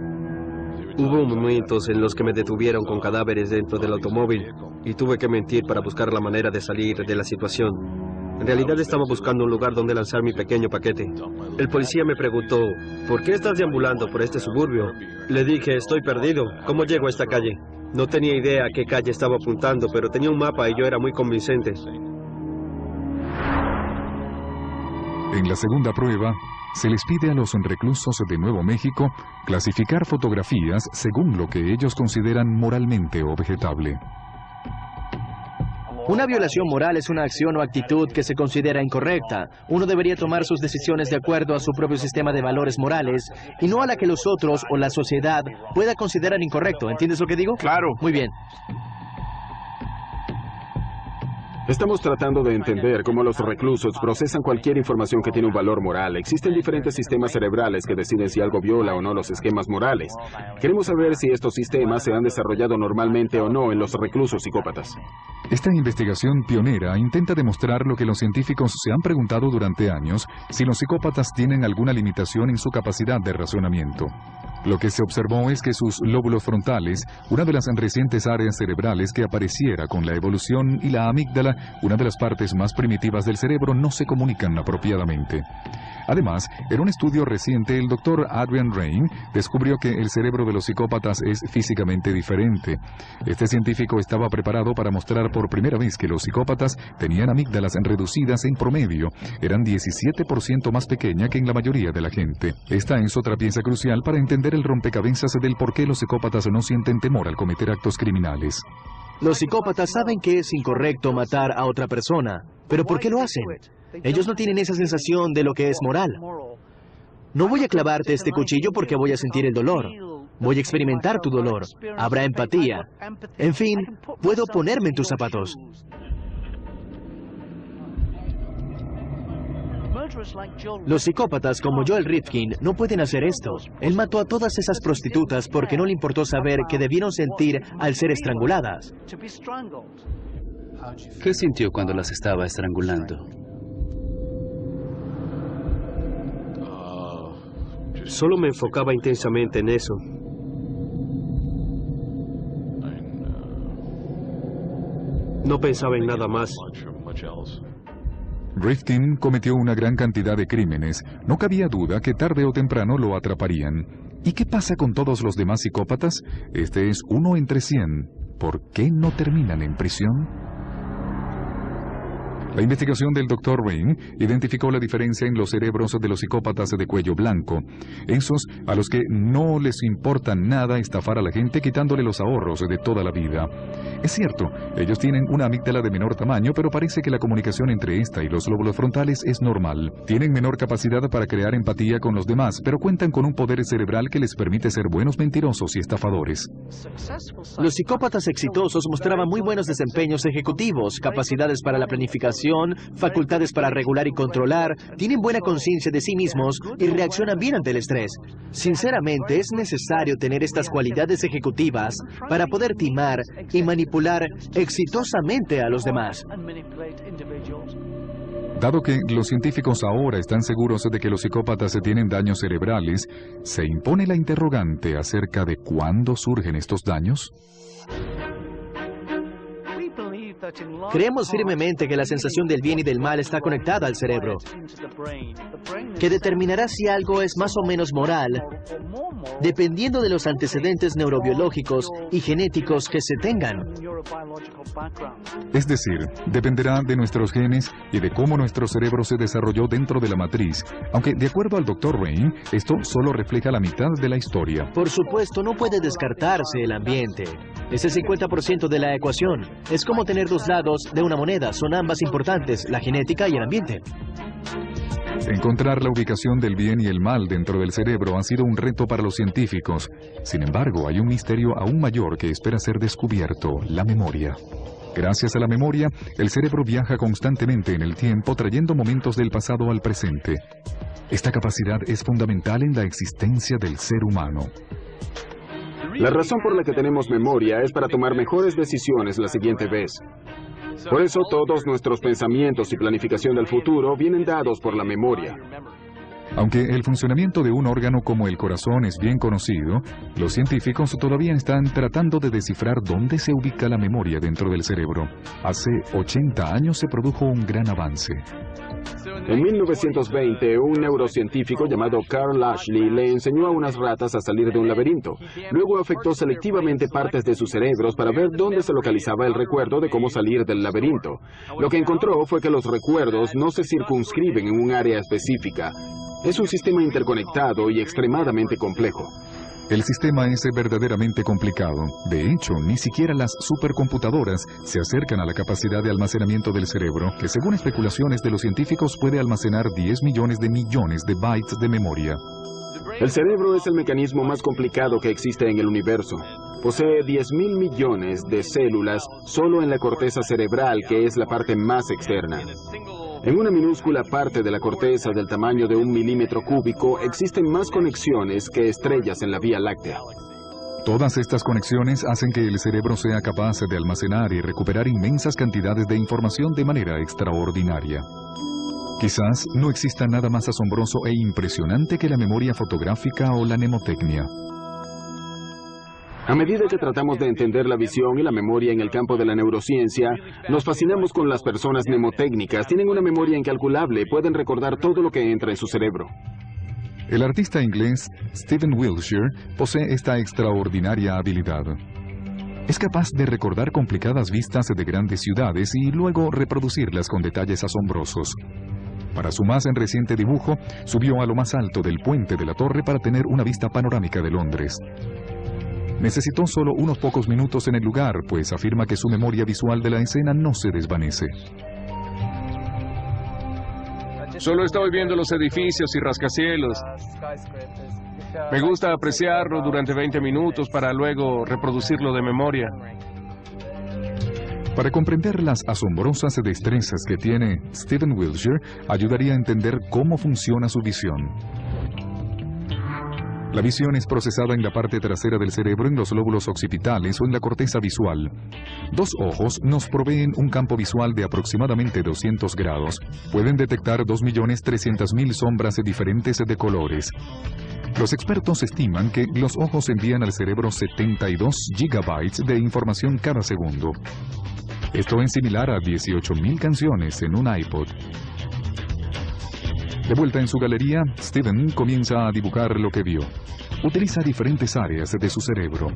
Hubo momentos en los que me detuvieron con cadáveres dentro del automóvil y tuve que mentir para buscar la manera de salir de la situación. En realidad estaba buscando un lugar donde lanzar mi pequeño paquete. El policía me preguntó, ¿por qué estás deambulando por este suburbio? Le dije, estoy perdido. ¿Cómo llego a esta calle? No tenía idea a qué calle estaba apuntando, pero tenía un mapa y yo era muy convincente. En la segunda prueba, se les pide a los reclusos de Nuevo México clasificar fotografías según lo que ellos consideran moralmente objetable. Una violación moral es una acción o actitud que se considera incorrecta. Uno debería tomar sus decisiones de acuerdo a su propio sistema de valores morales y no a la que los otros o la sociedad pueda considerar incorrecto. ¿Entiendes lo que digo? Claro. Muy bien. Estamos tratando de entender cómo los reclusos procesan cualquier información que tiene un valor moral. Existen diferentes sistemas cerebrales que deciden si algo viola o no los esquemas morales. Queremos saber si estos sistemas se han desarrollado normalmente o no en los reclusos psicópatas. Esta investigación pionera intenta demostrar lo que los científicos se han preguntado durante años, si los psicópatas tienen alguna limitación en su capacidad de razonamiento. Lo que se observó es que sus lóbulos frontales, una de las recientes áreas cerebrales que apareciera con la evolución, y la amígdala, una de las partes más primitivas del cerebro, no se comunican apropiadamente. Además, en un estudio reciente, el doctor Adrian Rain descubrió que el cerebro de los psicópatas es físicamente diferente. Este científico estaba preparado para mostrar por primera vez que los psicópatas tenían amígdalas reducidas en promedio. Eran 17% más pequeña que en la mayoría de la gente. Esta es otra pieza crucial para entender el rompecabezas del por qué los psicópatas no sienten temor al cometer actos criminales. Los psicópatas saben que es incorrecto matar a otra persona, pero ¿por qué lo hacen? Ellos no tienen esa sensación de lo que es moral. No voy a clavarte este cuchillo porque voy a sentir el dolor. Voy a experimentar tu dolor. Habrá empatía. En fin, puedo ponerme en tus zapatos. Los psicópatas como Joel Rifkin no pueden hacer esto. Él mató a todas esas prostitutas porque no le importó saber que debieron sentir al ser estranguladas. ¿Qué sintió cuando las estaba estrangulando? Solo me enfocaba intensamente en eso. No pensaba en nada más. Rifkin cometió una gran cantidad de crímenes. No cabía duda que tarde o temprano lo atraparían. ¿Y qué pasa con todos los demás psicópatas? Este es 1 entre 100. ¿Por qué no terminan en prisión? La investigación del Dr. Rain identificó la diferencia en los cerebros de los psicópatas de cuello blanco, esos a los que no les importa nada estafar a la gente quitándole los ahorros de toda la vida. Es cierto, ellos tienen una amígdala de menor tamaño, pero parece que la comunicación entre esta y los lóbulos frontales es normal. Tienen menor capacidad para crear empatía con los demás, pero cuentan con un poder cerebral que les permite ser buenos mentirosos y estafadores. Los psicópatas exitosos mostraban muy buenos desempeños ejecutivos, capacidades para la planificación, facultades para regular y controlar, tienen buena conciencia de sí mismos y reaccionan bien ante el estrés. Sinceramente, es necesario tener estas cualidades ejecutivas para poder timar y manipular exitosamente a los demás. Dado que los científicos ahora están seguros de que los psicópatas tienen daños cerebrales, ¿se impone la interrogante acerca de cuándo surgen estos daños? Creemos firmemente que la sensación del bien y del mal está conectada al cerebro, que determinará si algo es más o menos moral, dependiendo de los antecedentes neurobiológicos y genéticos que se tengan. Es decir, dependerá de nuestros genes y de cómo nuestro cerebro se desarrolló dentro de la matriz, aunque de acuerdo al Dr. Rain, esto solo refleja la mitad de la historia. Por supuesto, no puede descartarse el ambiente. Es el 50% de la ecuación. Es como tener dos lados de una moneda. Son ambas importantes, la genética y el ambiente. Encontrar la ubicación del bien y el mal dentro del cerebro ha sido un reto para los científicos. Sin embargo, hay un misterio aún mayor que espera ser descubierto: la memoria. Gracias a la memoria, el cerebro viaja constantemente en el tiempo, trayendo momentos del pasado al presente. Esta capacidad es fundamental en la existencia del ser humano. La razón por la que tenemos memoria es para tomar mejores decisiones la siguiente vez. Por eso todos nuestros pensamientos y planificación del futuro vienen dados por la memoria. Aunque el funcionamiento de un órgano como el corazón es bien conocido, los científicos todavía están tratando de descifrar dónde se ubica la memoria dentro del cerebro. Hace 80 años se produjo un gran avance. En 1920, un neurocientífico llamado Carl Lashley le enseñó a unas ratas a salir de un laberinto. Luego afectó selectivamente partes de sus cerebros para ver dónde se localizaba el recuerdo de cómo salir del laberinto. Lo que encontró fue que los recuerdos no se circunscriben en un área específica. Es un sistema interconectado y extremadamente complejo. El sistema es verdaderamente complicado. De hecho, ni siquiera las supercomputadoras se acercan a la capacidad de almacenamiento del cerebro, que según especulaciones de los científicos puede almacenar 10 millones de bytes de memoria. El cerebro es el mecanismo más complicado que existe en el universo. Posee 10.000 millones de células solo en la corteza cerebral, que es la parte más externa. En una minúscula parte de la corteza del tamaño de 1 milímetro cúbico existen más conexiones que estrellas en la Vía Láctea. Todas estas conexiones hacen que el cerebro sea capaz de almacenar y recuperar inmensas cantidades de información de manera extraordinaria. Quizás no exista nada más asombroso e impresionante que la memoria fotográfica o la mnemotecnia. A medida que tratamos de entender la visión y la memoria en el campo de la neurociencia, nos fascinamos con las personas mnemotécnicas. Tienen una memoria incalculable, pueden recordar todo lo que entra en su cerebro. El artista inglés Stephen Wiltshire posee esta extraordinaria habilidad. Es capaz de recordar complicadas vistas de grandes ciudades y luego reproducirlas con detalles asombrosos. Para su más reciente dibujo, subió a lo más alto del puente de la torre para tener una vista panorámica de Londres. Necesitó solo unos pocos minutos en el lugar, pues afirma que su memoria visual de la escena no se desvanece. Solo estoy viendo los edificios y rascacielos. Me gusta apreciarlo durante 20 minutos para luego reproducirlo de memoria. Para comprender las asombrosas destrezas que tiene Stephen Wiltshire, ayudaría a entender cómo funciona su visión. La visión es procesada en la parte trasera del cerebro, en los lóbulos occipitales o en la corteza visual. 2 ojos nos proveen un campo visual de aproximadamente 200 grados. Pueden detectar 2.300.000 sombras diferentes de colores. Los expertos estiman que los ojos envían al cerebro 72 gigabytes de información cada segundo. Esto es similar a 18.000 canciones en un iPod. De vuelta en su galería, Stephen comienza a dibujar lo que vio. Utiliza diferentes áreas de su cerebro.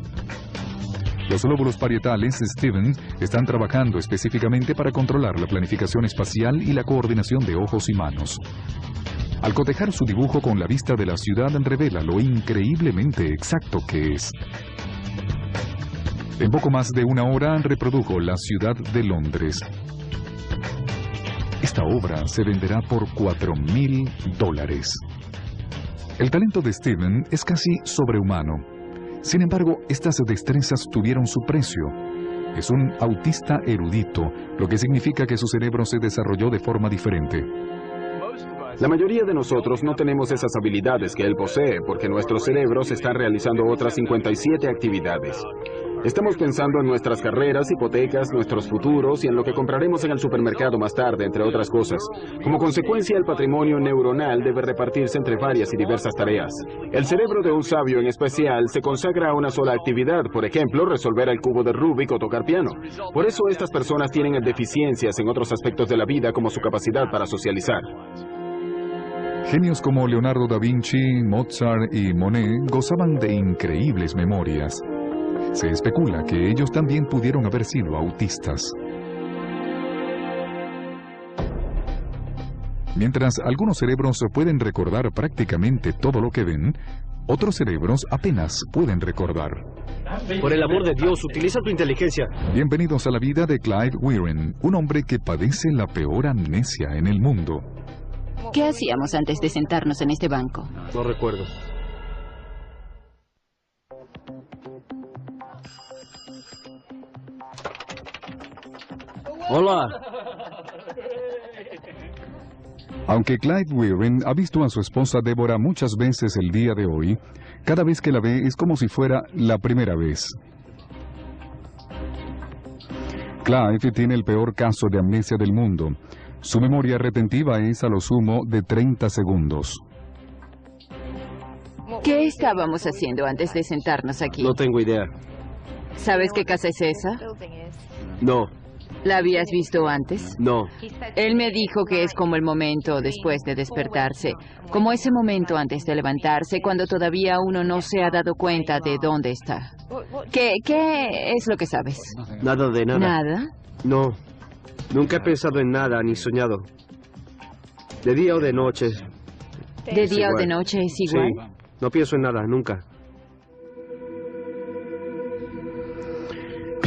Los lóbulos parietales de Stephen están trabajando específicamente para controlar la planificación espacial y la coordinación de ojos y manos. Al cotejar su dibujo con la vista de la ciudad, revela lo increíblemente exacto que es. En poco más de una hora reprodujo la ciudad de Londres. Esta obra se venderá por $4.000. El talento de Stephen es casi sobrehumano. Sin embargo, estas destrezas tuvieron su precio. Es un autista erudito, lo que significa que su cerebro se desarrolló de forma diferente. La mayoría de nosotros no tenemos esas habilidades que él posee, porque nuestros cerebros están realizando otras 57 actividades. Estamos pensando en nuestras carreras, hipotecas, nuestros futuros y en lo que compraremos en el supermercado más tarde, entre otras cosas. Como consecuencia, el patrimonio neuronal debe repartirse entre varias y diversas tareas. El cerebro de un sabio en especial se consagra a una sola actividad, por ejemplo, resolver el cubo de Rubik o tocar piano. Por eso estas personas tienen deficiencias en otros aspectos de la vida, como su capacidad para socializar. Genios como Leonardo da Vinci, Mozart y Monet gozaban de increíbles memorias. Se especula que ellos también pudieron haber sido autistas. Mientras algunos cerebros pueden recordar prácticamente todo lo que ven, otros cerebros apenas pueden recordar. Por el amor de Dios, utiliza tu inteligencia. Bienvenidos a la vida de Clive Weirin, un hombre que padece la peor amnesia en el mundo. ¿Qué hacíamos antes de sentarnos en este banco? No recuerdo. Hola. Aunque Clive Weirin ha visto a su esposa Deborah muchas veces el día de hoy, cada vez que la ve es como si fuera la primera vez. Clive tiene el peor caso de amnesia del mundo. Su memoria retentiva es a lo sumo de 30 segundos. ¿Qué estábamos haciendo antes de sentarnos aquí? No tengo idea. ¿Sabes qué casa es esa? No. ¿La habías visto antes? No. Él me dijo que es como el momento después de despertarse, como ese momento antes de levantarse, cuando todavía uno no se ha dado cuenta de dónde está. ¿Qué es lo que sabes? Nada de nada. ¿Nada? No. Nunca he pensado en nada ni soñado. De día o de noche. ¿De día o de noche es igual? Sí. No pienso en nada, nunca.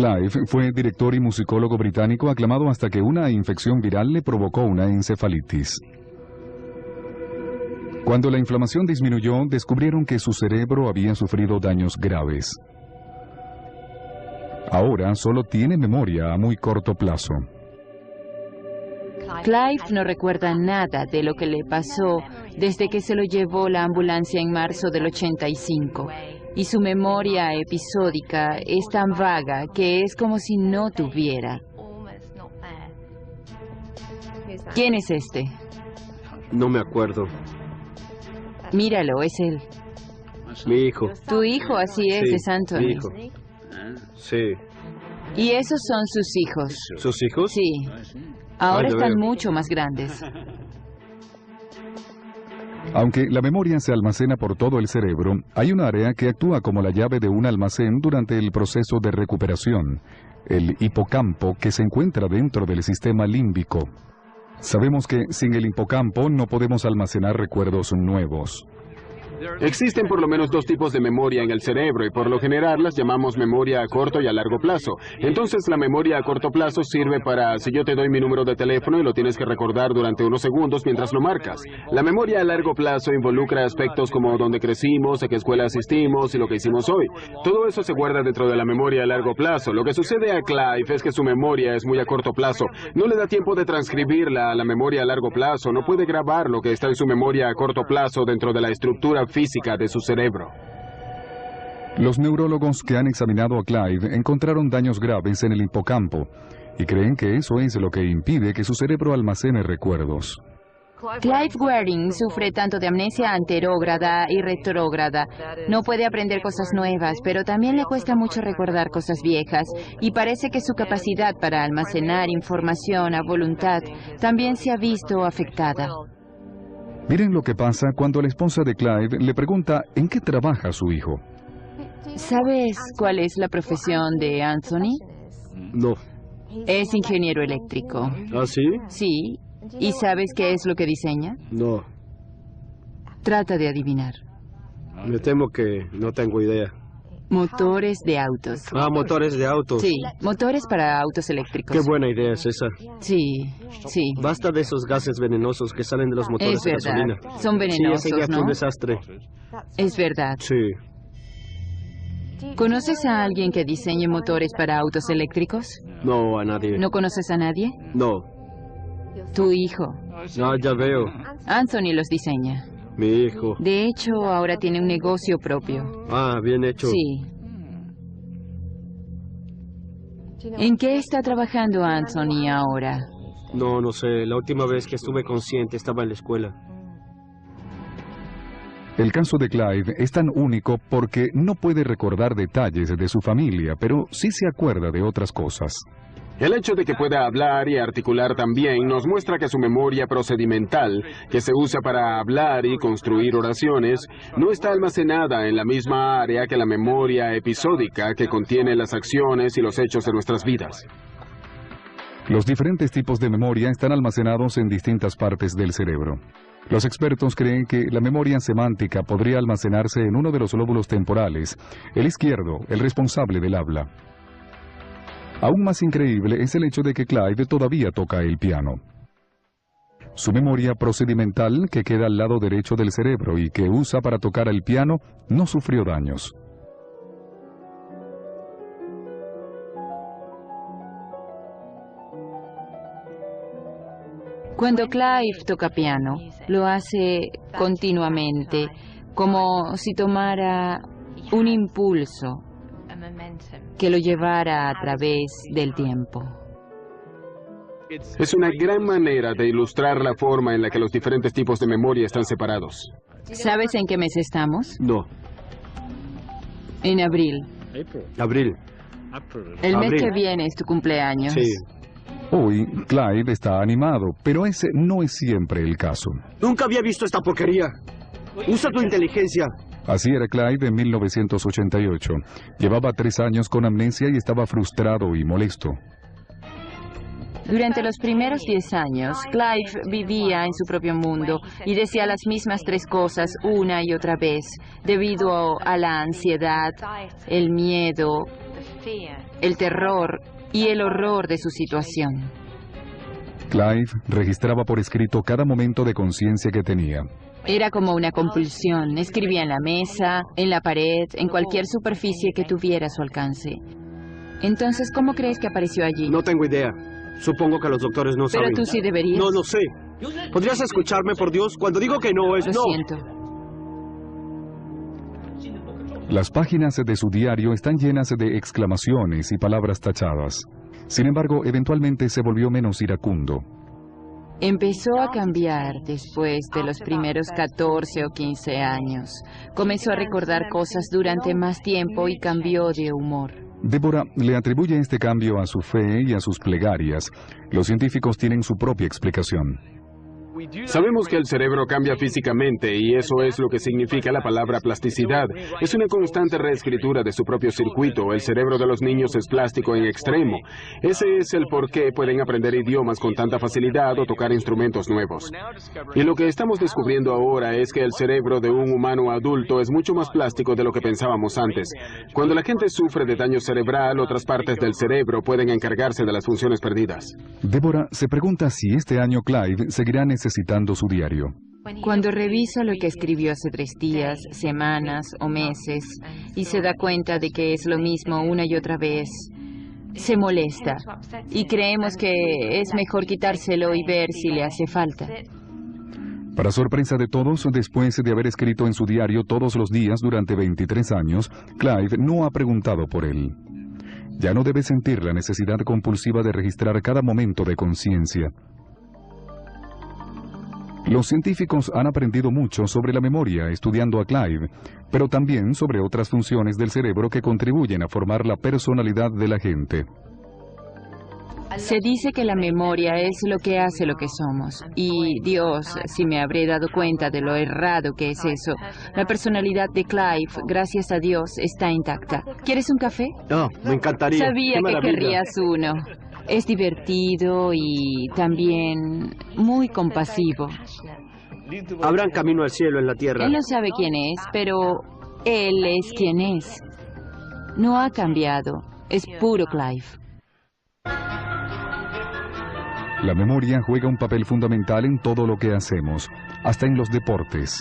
Clive fue director y musicólogo británico aclamado hasta que una infección viral le provocó una encefalitis. Cuando la inflamación disminuyó, descubrieron que su cerebro había sufrido daños graves. Ahora solo tiene memoria a muy corto plazo. Clive no recuerda nada de lo que le pasó desde que se lo llevó la ambulancia en marzo del 85. Y su memoria episódica es tan vaga que es como si no tuviera. ¿Quién es este? No me acuerdo. Míralo, es él. Mi hijo. Tu hijo, así es, Sí, es Anthony. mi hijo. Sí. Y esos son sus hijos. ¿Sus hijos? Sí. Ahora ya están veo. mucho más grandes. Aunque la memoria se almacena por todo el cerebro, hay una área que actúa como la llave de un almacén durante el proceso de recuperación, el hipocampo, que se encuentra dentro del sistema límbico. Sabemos que sin el hipocampo no podemos almacenar recuerdos nuevos. Existen por lo menos dos tipos de memoria en el cerebro y por lo general las llamamos memoria a corto y a largo plazo. Entonces la memoria a corto plazo sirve para si yo te doy mi número de teléfono y lo tienes que recordar durante unos segundos mientras lo marcas. La memoria a largo plazo involucra aspectos como dónde crecimos, a qué escuela asistimos y lo que hicimos hoy. Todo eso se guarda dentro de la memoria a largo plazo. Lo que sucede a Clive es que su memoria es muy a corto plazo. No le da tiempo de transcribirla a la memoria a largo plazo. No puede grabar lo que está en su memoria a corto plazo dentro de la estructura física de su cerebro. Los neurólogos que han examinado a Clive encontraron daños graves en el hipocampo y creen que eso es lo que impide que su cerebro almacene recuerdos. Clive Waring sufre tanto de amnesia anterógrada y retrógrada. No puede aprender cosas nuevas, pero también le cuesta mucho recordar cosas viejas. Y parece que su capacidad para almacenar información a voluntad también se ha visto afectada. Miren lo que pasa cuando la esposa de Clive le pregunta en qué trabaja su hijo. ¿Sabes cuál es la profesión de Anthony? No. Es ingeniero eléctrico. ¿Ah, sí? Sí. ¿Y sabes qué es lo que diseña? No. Trata de adivinar. Me temo que no tengo idea. Motores de autos. Ah, motores de autos. Sí, motores para autos eléctricos. Qué buena idea es esa. Sí, sí. Basta de esos gases venenosos que salen de los motores Es de verdad. gasolina. Son venenosos, Sí, ese ya fue ¿no? un desastre. Es verdad. Sí. ¿Conoces a alguien que diseñe motores para autos eléctricos? No, a nadie. ¿No conoces a nadie? No. Tu hijo. Ah, ya veo. Anthony los diseña. Mi hijo. De hecho, ahora tiene un negocio propio. Ah, bien hecho. Sí. ¿En qué está trabajando Anthony ahora? No, no sé. La última vez que estuve consciente estaba en la escuela. El caso de Clive es tan único porque no puede recordar detalles de su familia, pero sí se acuerda de otras cosas. El hecho de que pueda hablar y articular también nos muestra que su memoria procedimental, que se usa para hablar y construir oraciones, no está almacenada en la misma área que la memoria episódica que contiene las acciones y los hechos de nuestras vidas. Los diferentes tipos de memoria están almacenados en distintas partes del cerebro. Los expertos creen que la memoria semántica podría almacenarse en uno de los lóbulos temporales, el izquierdo, el responsable del habla. Aún más increíble es el hecho de que Clive todavía toca el piano. Su memoria procedimental, que queda al lado derecho del cerebro y que usa para tocar el piano, no sufrió daños. Cuando Clive toca piano, lo hace continuamente, como si tomara un impulso que lo llevara a través del tiempo. Es una gran manera de ilustrar la forma en la que los diferentes tipos de memoria están separados. ¿Sabes en qué mes estamos? No. En abril. Abril. El mes Abril. que viene es tu cumpleaños. Sí. Hoy, Clive está animado, pero ese no es siempre el caso. Nunca había visto esta porquería. Usa tu inteligencia. Así era Clive en 1988. Llevaba 3 años con amnesia y estaba frustrado y molesto. Durante los primeros 10 años, Clive vivía en su propio mundo y decía las mismas 3 cosas una y otra vez, debido a la ansiedad, el miedo, el terror y el horror de su situación. Clive registraba por escrito cada momento de conciencia que tenía. Era como una compulsión. Escribía en la mesa, en la pared, en cualquier superficie que tuviera a su alcance. Entonces, ¿cómo crees que apareció allí? No tengo idea. Supongo que los doctores no saben. Pero tú sí deberías. No lo sé. ¿Podrías escucharme, por Dios? Cuando digo que no, es no. Lo siento. Las páginas de su diario están llenas de exclamaciones y palabras tachadas. Sin embargo, eventualmente se volvió menos iracundo. Empezó a cambiar después de los primeros 14 o 15 años. Comenzó a recordar cosas durante más tiempo y cambió de humor. Deborah le atribuye este cambio a su fe y a sus plegarias. Los científicos tienen su propia explicación. Sabemos que el cerebro cambia físicamente y eso es lo que significa la palabra plasticidad. Es una constante reescritura de su propio circuito. El cerebro de los niños es plástico en extremo. Ese es el por qué pueden aprender idiomas con tanta facilidad o tocar instrumentos nuevos. Y lo que estamos descubriendo ahora es que el cerebro de un humano adulto es mucho más plástico de lo que pensábamos antes. Cuando la gente sufre de daño cerebral, otras partes del cerebro pueden encargarse de las funciones perdidas. Deborah se pregunta si este año Clive seguirá necesitando su diario. Cuando revisa lo que escribió hace 3 días, semanas o meses y se da cuenta de que es lo mismo una y otra vez, se molesta y creemos que es mejor quitárselo y ver si le hace falta. Para sorpresa de todos, después de haber escrito en su diario todos los días durante 23 años, Clive no ha preguntado por él. Ya no debe sentir la necesidad compulsiva de registrar cada momento de conciencia. Los científicos han aprendido mucho sobre la memoria estudiando a Clive, pero también sobre otras funciones del cerebro que contribuyen a formar la personalidad de la gente. Se dice que la memoria es lo que hace lo que somos. Y Dios, si me habré dado cuenta de lo errado que es eso. La personalidad de Clive, gracias a Dios, está intacta. ¿Quieres un café? No, me encantaría. Sabía que querrías uno. Es divertido y también muy compasivo. Habrán camino al cielo en la tierra. Él no sabe quién es, pero él es quien es. No ha cambiado. Es puro Clive. La memoria juega un papel fundamental en todo lo que hacemos, hasta en los deportes.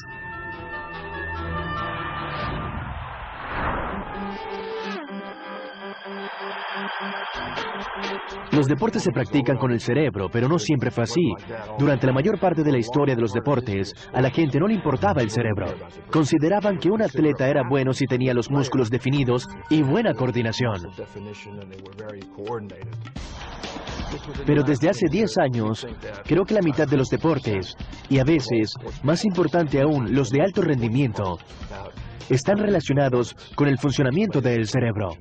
Los deportes se practican con el cerebro, pero no siempre fue así. Durante la mayor parte de la historia de los deportes, a la gente no le importaba el cerebro. Consideraban que un atleta era bueno si tenía los músculos definidos y buena coordinación. Pero desde hace 10 años, creo que la mitad de los deportes, y a veces, más importante aún, los de alto rendimiento, están relacionados con el funcionamiento del cerebro.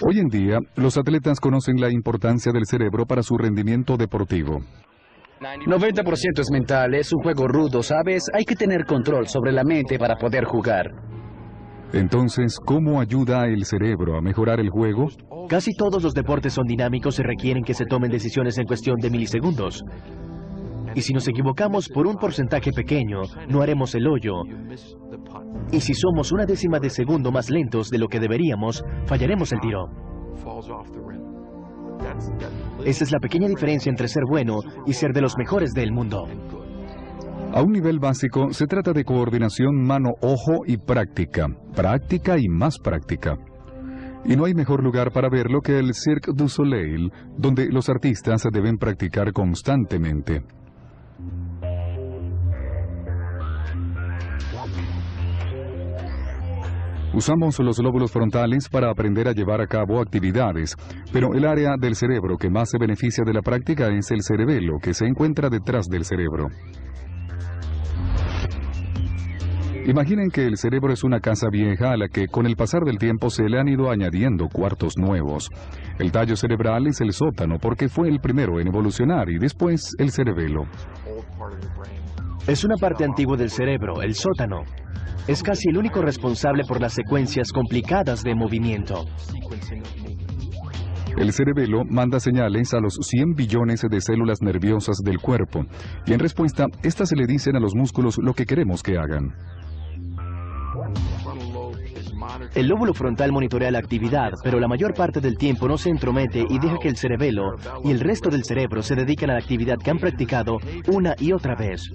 Hoy en día, los atletas conocen la importancia del cerebro para su rendimiento deportivo. 90% es mental, es un juego rudo, ¿sabes? Hay que tener control sobre la mente para poder jugar. Entonces, ¿cómo ayuda el cerebro a mejorar el juego? Casi todos los deportes son dinámicos y requieren que se tomen decisiones en cuestión de milisegundos. Y si nos equivocamos por un porcentaje pequeño, no haremos el hoyo. Y si somos una décima de segundo más lentos de lo que deberíamos, fallaremos el tiro. Esa es la pequeña diferencia entre ser bueno y ser de los mejores del mundo. A un nivel básico, se trata de coordinación mano-ojo y práctica. Práctica y más práctica. Y no hay mejor lugar para verlo que el Cirque du Soleil, donde los artistas deben practicar constantemente. Usamos los lóbulos frontales para aprender a llevar a cabo actividades, pero el área del cerebro que más se beneficia de la práctica es el cerebelo, que se encuentra detrás del cerebro. Imaginen que el cerebro es una casa vieja a la que con el pasar del tiempo se le han ido añadiendo cuartos nuevos. El tallo cerebral es el sótano porque fue el primero en evolucionar y después el cerebelo. Es una parte antigua del cerebro, el sótano. Es casi el único responsable por las secuencias complicadas de movimiento. El cerebelo manda señales a los 100 billones de células nerviosas del cuerpo, y en respuesta, estas le dicen a los músculos lo que queremos que hagan. El lóbulo frontal monitorea la actividad, pero la mayor parte del tiempo no se entromete y deja que el cerebelo y el resto del cerebro se dediquen a la actividad que han practicado una y otra vez.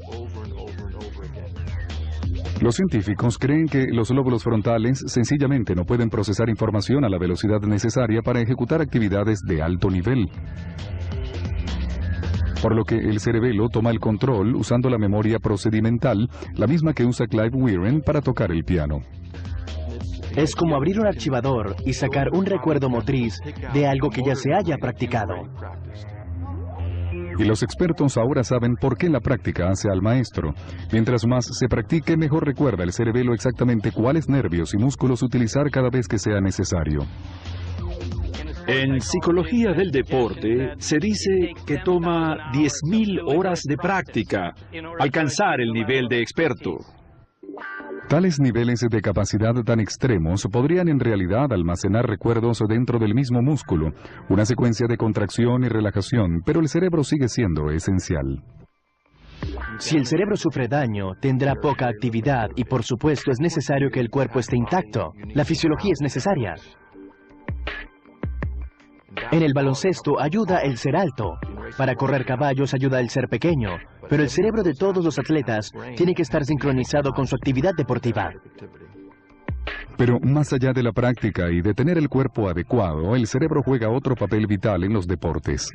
Los científicos creen que los lóbulos frontales sencillamente no pueden procesar información a la velocidad necesaria para ejecutar actividades de alto nivel. Por lo que el cerebelo toma el control usando la memoria procedimental, la misma que usa Clive Weirin para tocar el piano. Es como abrir un archivador y sacar un recuerdo motriz de algo que ya se haya practicado. Y los expertos ahora saben por qué la práctica hace al maestro. Mientras más se practique, mejor recuerda el cerebelo exactamente cuáles nervios y músculos utilizar cada vez que sea necesario. En psicología del deporte se dice que toma 10.000 horas de práctica alcanzar el nivel de experto. Tales niveles de capacidad tan extremos podrían en realidad almacenar recuerdos dentro del mismo músculo, una secuencia de contracción y relajación, pero el cerebro sigue siendo esencial. Si el cerebro sufre daño, tendrá poca actividad y por supuesto es necesario que el cuerpo esté intacto. La fisiología es necesaria. En el baloncesto ayuda el ser alto. Para correr caballos ayuda el ser pequeño. Pero el cerebro de todos los atletas tiene que estar sincronizado con su actividad deportiva. Pero más allá de la práctica y de tener el cuerpo adecuado, el cerebro juega otro papel vital en los deportes.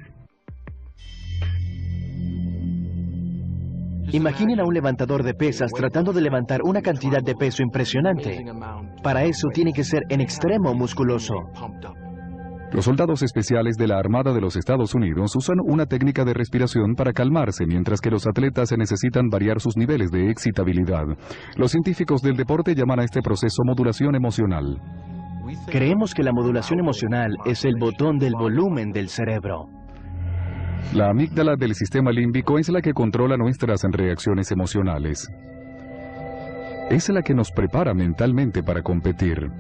Imaginen a un levantador de pesas tratando de levantar una cantidad de peso impresionante. Para eso tiene que ser en extremo musculoso. Los soldados especiales de la Armada de los Estados Unidos usan una técnica de respiración para calmarse, mientras que los atletas necesitan variar sus niveles de excitabilidad. Los científicos del deporte llaman a este proceso modulación emocional. Creemos que la modulación emocional es el botón del volumen del cerebro. La amígdala del sistema límbico es la que controla nuestras reacciones emocionales. Es la que nos prepara mentalmente para competir.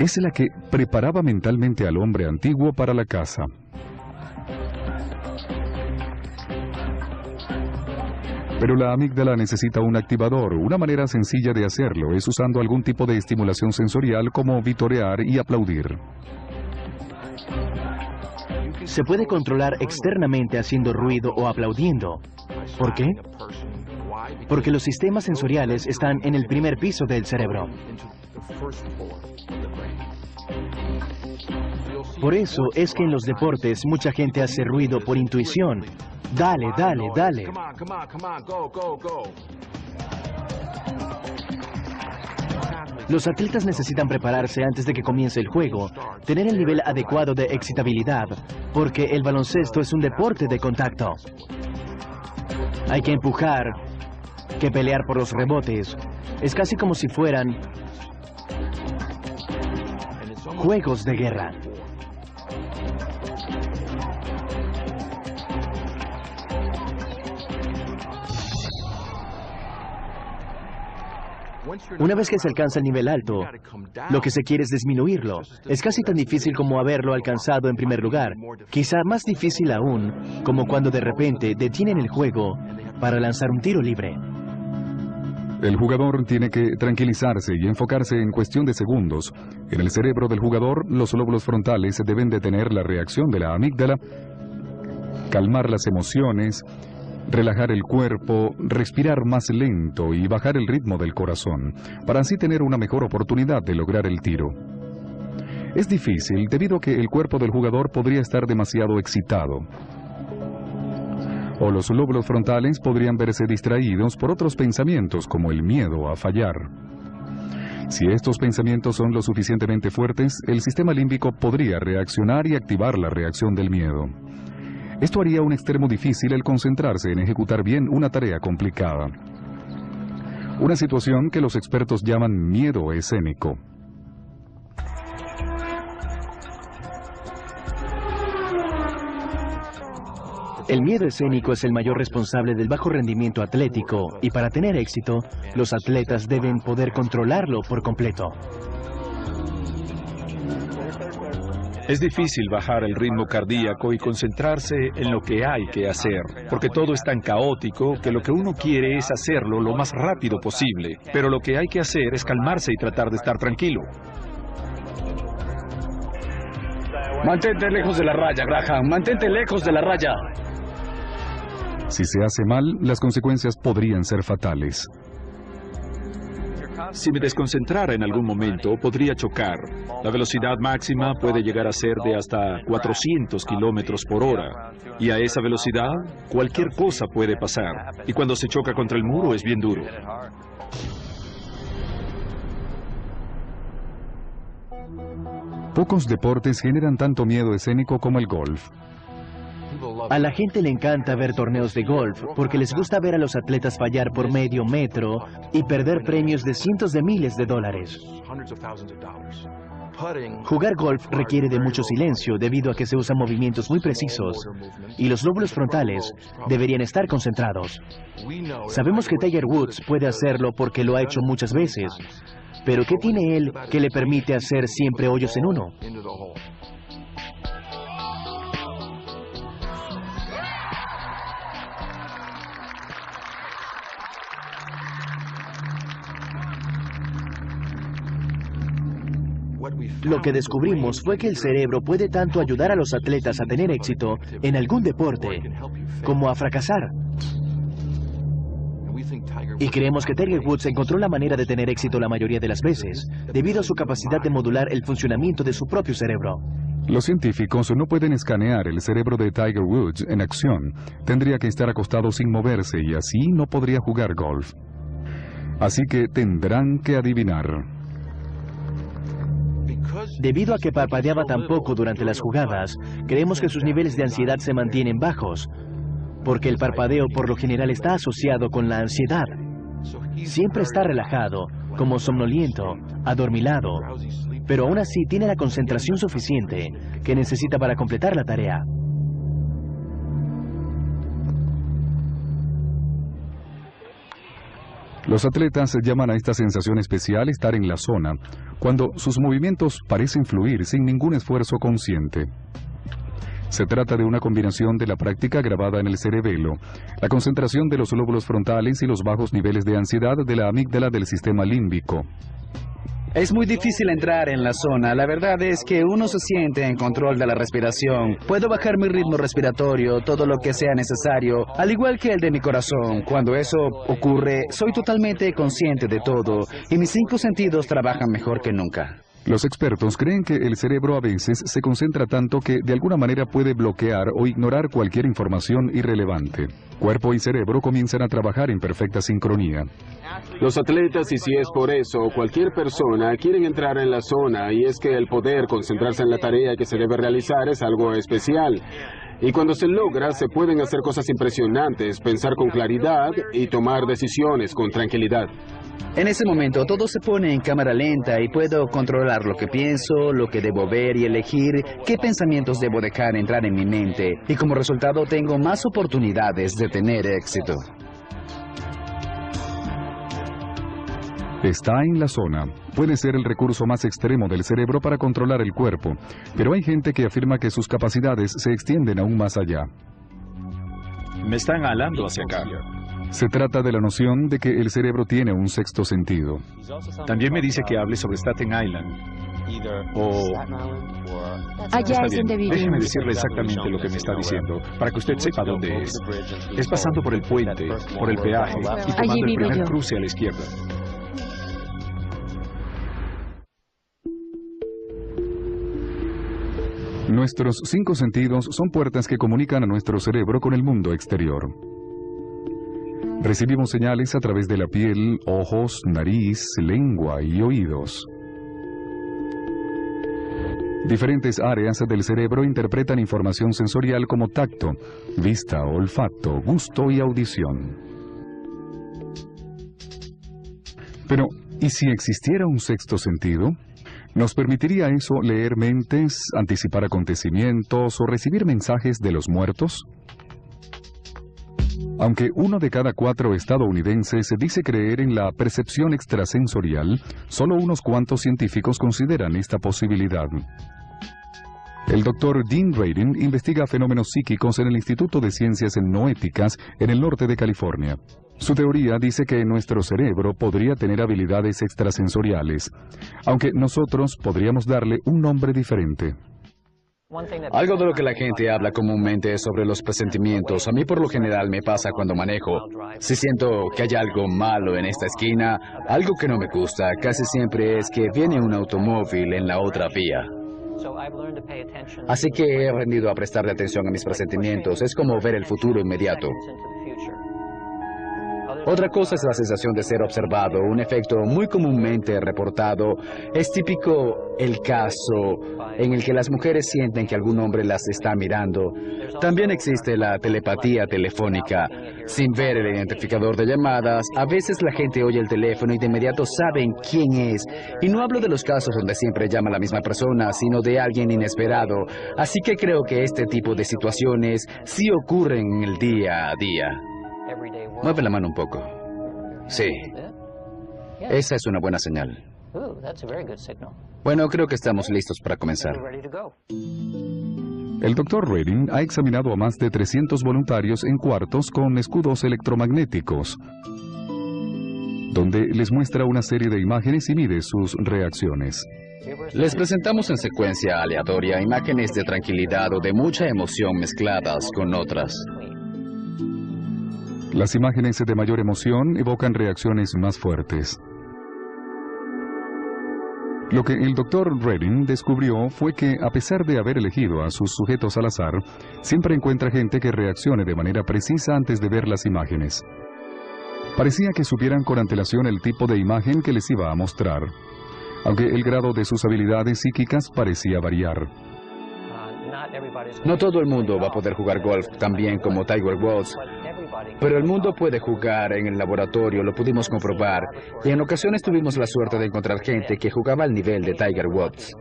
Es la que preparaba mentalmente al hombre antiguo para la caza. Pero la amígdala necesita un activador. Una manera sencilla de hacerlo es usando algún tipo de estimulación sensorial como vitorear y aplaudir. Se puede controlar externamente haciendo ruido o aplaudiendo. ¿Por qué? Porque los sistemas sensoriales están en el primer piso del cerebro. Por eso es que en los deportes mucha gente hace ruido por intuición. Dale, dale, dale. Los atletas necesitan prepararse antes de que comience el juego, tener el nivel adecuado de excitabilidad, porque el baloncesto es un deporte de contacto. Hay que empujar, que pelear por los rebotes. Es casi como si fueran juegos de guerra. Una vez que se alcanza el nivel alto, lo que se quiere es disminuirlo. Es casi tan difícil como haberlo alcanzado en primer lugar. Quizá más difícil aún, como cuando de repente detienen el juego para lanzar un tiro libre. El jugador tiene que tranquilizarse y enfocarse en cuestión de segundos. En el cerebro del jugador, los lóbulos frontales deben detener la reacción de la amígdala, calmar las emociones, relajar el cuerpo, respirar más lento y bajar el ritmo del corazón, para así tener una mejor oportunidad de lograr el tiro. Es difícil debido a que el cuerpo del jugador podría estar demasiado excitado. O los lóbulos frontales podrían verse distraídos por otros pensamientos como el miedo a fallar. Si estos pensamientos son lo suficientemente fuertes, el sistema límbico podría reaccionar y activar la reacción del miedo. Esto haría un extremo difícil el concentrarse en ejecutar bien una tarea complicada. Una situación que los expertos llaman miedo escénico. El miedo escénico es el mayor responsable del bajo rendimiento atlético y para tener éxito, los atletas deben poder controlarlo por completo. Es difícil bajar el ritmo cardíaco y concentrarse en lo que hay que hacer, porque todo es tan caótico que lo que uno quiere es hacerlo lo más rápido posible, pero lo que hay que hacer es calmarse y tratar de estar tranquilo. Mantente lejos de la raya, Graham. Mantente lejos de la raya. Si se hace mal, las consecuencias podrían ser fatales. Si me desconcentrara en algún momento, podría chocar. La velocidad máxima puede llegar a ser de hasta 400 kilómetros por hora. Y a esa velocidad, cualquier cosa puede pasar. Y cuando se choca contra el muro es bien duro. Pocos deportes generan tanto miedo escénico como el golf. A la gente le encanta ver torneos de golf porque les gusta ver a los atletas fallar por medio metro y perder premios de cientos de miles de dólares. Jugar golf requiere de mucho silencio debido a que se usan movimientos muy precisos y los lóbulos frontales deberían estar concentrados. Sabemos que Tiger Woods puede hacerlo porque lo ha hecho muchas veces, pero ¿qué tiene él que le permite hacer siempre hoyos en uno? Lo que descubrimos fue que el cerebro puede tanto ayudar a los atletas a tener éxito en algún deporte como a fracasar. Y creemos que Tiger Woods encontró la manera de tener éxito la mayoría de las veces, debido a su capacidad de modular el funcionamiento de su propio cerebro. Los científicos no pueden escanear el cerebro de Tiger Woods en acción. Tendría que estar acostado sin moverse y así no podría jugar golf. Así que tendrán que adivinar. Debido a que parpadeaba tan poco durante las jugadas, creemos que sus niveles de ansiedad se mantienen bajos, porque el parpadeo por lo general está asociado con la ansiedad. Siempre está relajado, como somnoliento, adormilado, pero aún así tiene la concentración suficiente que necesita para completar la tarea. Los atletas llaman a esta sensación especial estar en la zona, cuando sus movimientos parecen fluir sin ningún esfuerzo consciente. Se trata de una combinación de la práctica grabada en el cerebelo, la concentración de los lóbulos frontales y los bajos niveles de ansiedad de la amígdala del sistema límbico. Es muy difícil entrar en la zona. La verdad es que uno se siente en control de la respiración. Puedo bajar mi ritmo respiratorio, todo lo que sea necesario, al igual que el de mi corazón. Cuando eso ocurre, soy totalmente consciente de todo y mis 5 sentidos trabajan mejor que nunca. Los expertos creen que el cerebro a veces se concentra tanto que de alguna manera puede bloquear o ignorar cualquier información irrelevante. Cuerpo y cerebro comienzan a trabajar en perfecta sincronía. Los atletas, y si es por eso, cualquier persona, quieren entrar en la zona, y es que el poder concentrarse en la tarea que se debe realizar es algo especial. Y cuando se logra, se pueden hacer cosas impresionantes, pensar con claridad y tomar decisiones con tranquilidad. En ese momento todo se pone en cámara lenta y puedo controlar lo que pienso, lo que debo ver y elegir qué pensamientos debo dejar entrar en mi mente. Y como resultado tengo más oportunidades de tener éxito. Está en la zona. Puede ser el recurso más extremo del cerebro para controlar el cuerpo, pero hay gente que afirma que sus capacidades se extienden aún más allá. Me están jalando hacia acá. Se trata de la noción de que el cerebro tiene un sexto sentido. También me dice que hable sobre Staten Island. Allá es donde vivimos. Déjeme decirle exactamente lo que me está diciendo, para que usted sepa dónde es. Es pasando por el puente, por el peaje, y tomando el primer cruce a la izquierda. Nuestros 5 sentidos son puertas que comunican a nuestro cerebro con el mundo exterior. Recibimos señales a través de la piel, ojos, nariz, lengua y oídos. Diferentes áreas del cerebro interpretan información sensorial como tacto, vista, olfato, gusto y audición. Pero, ¿y si existiera un sexto sentido? ¿Nos permitiría eso leer mentes, anticipar acontecimientos o recibir mensajes de los muertos? Aunque 1 de cada 4 estadounidenses se dice creer en la percepción extrasensorial, solo unos cuantos científicos consideran esta posibilidad. El doctor Dean Radin investiga fenómenos psíquicos en el Instituto de Ciencias Noéticas en el norte de California. Su teoría dice que nuestro cerebro podría tener habilidades extrasensoriales, aunque nosotros podríamos darle un nombre diferente. Algo de lo que la gente habla comúnmente es sobre los presentimientos. A mí por lo general me pasa cuando manejo. Si siento que hay algo malo en esta esquina, algo que no me gusta, casi siempre es que viene un automóvil en la otra vía. Así que he aprendido a prestarle atención a mis presentimientos. Es como ver el futuro inmediato. Otra cosa es la sensación de ser observado, un efecto muy comúnmente reportado. Es típico el caso en el que las mujeres sienten que algún hombre las está mirando. También existe la telepatía telefónica. Sin ver el identificador de llamadas, a veces la gente oye el teléfono y de inmediato saben quién es. Y no hablo de los casos donde siempre llama la misma persona, sino de alguien inesperado. Así que creo que este tipo de situaciones sí ocurren en el día a día. Mueve la mano un poco. Sí. Esa es una buena señal. Bueno, creo que estamos listos para comenzar. El Dr. Radin ha examinado a más de 300 voluntarios en cuartos con escudos electromagnéticos, donde les muestra una serie de imágenes y mide sus reacciones. Les presentamos en secuencia aleatoria imágenes de tranquilidad o de mucha emoción mezcladas con otras. Las imágenes de mayor emoción evocan reacciones más fuertes. Lo que el Dr. Radin descubrió fue que, a pesar de haber elegido a sus sujetos al azar, siempre encuentra gente que reaccione de manera precisa antes de ver las imágenes. Parecía que supieran con antelación el tipo de imagen que les iba a mostrar, aunque el grado de sus habilidades psíquicas parecía variar. No todo el mundo va a poder jugar golf tan bien como Tiger Woods, pero el mundo puede jugar en el laboratorio, lo pudimos comprobar, y en ocasiones tuvimos la suerte de encontrar gente que jugaba al nivel de Tiger Woods.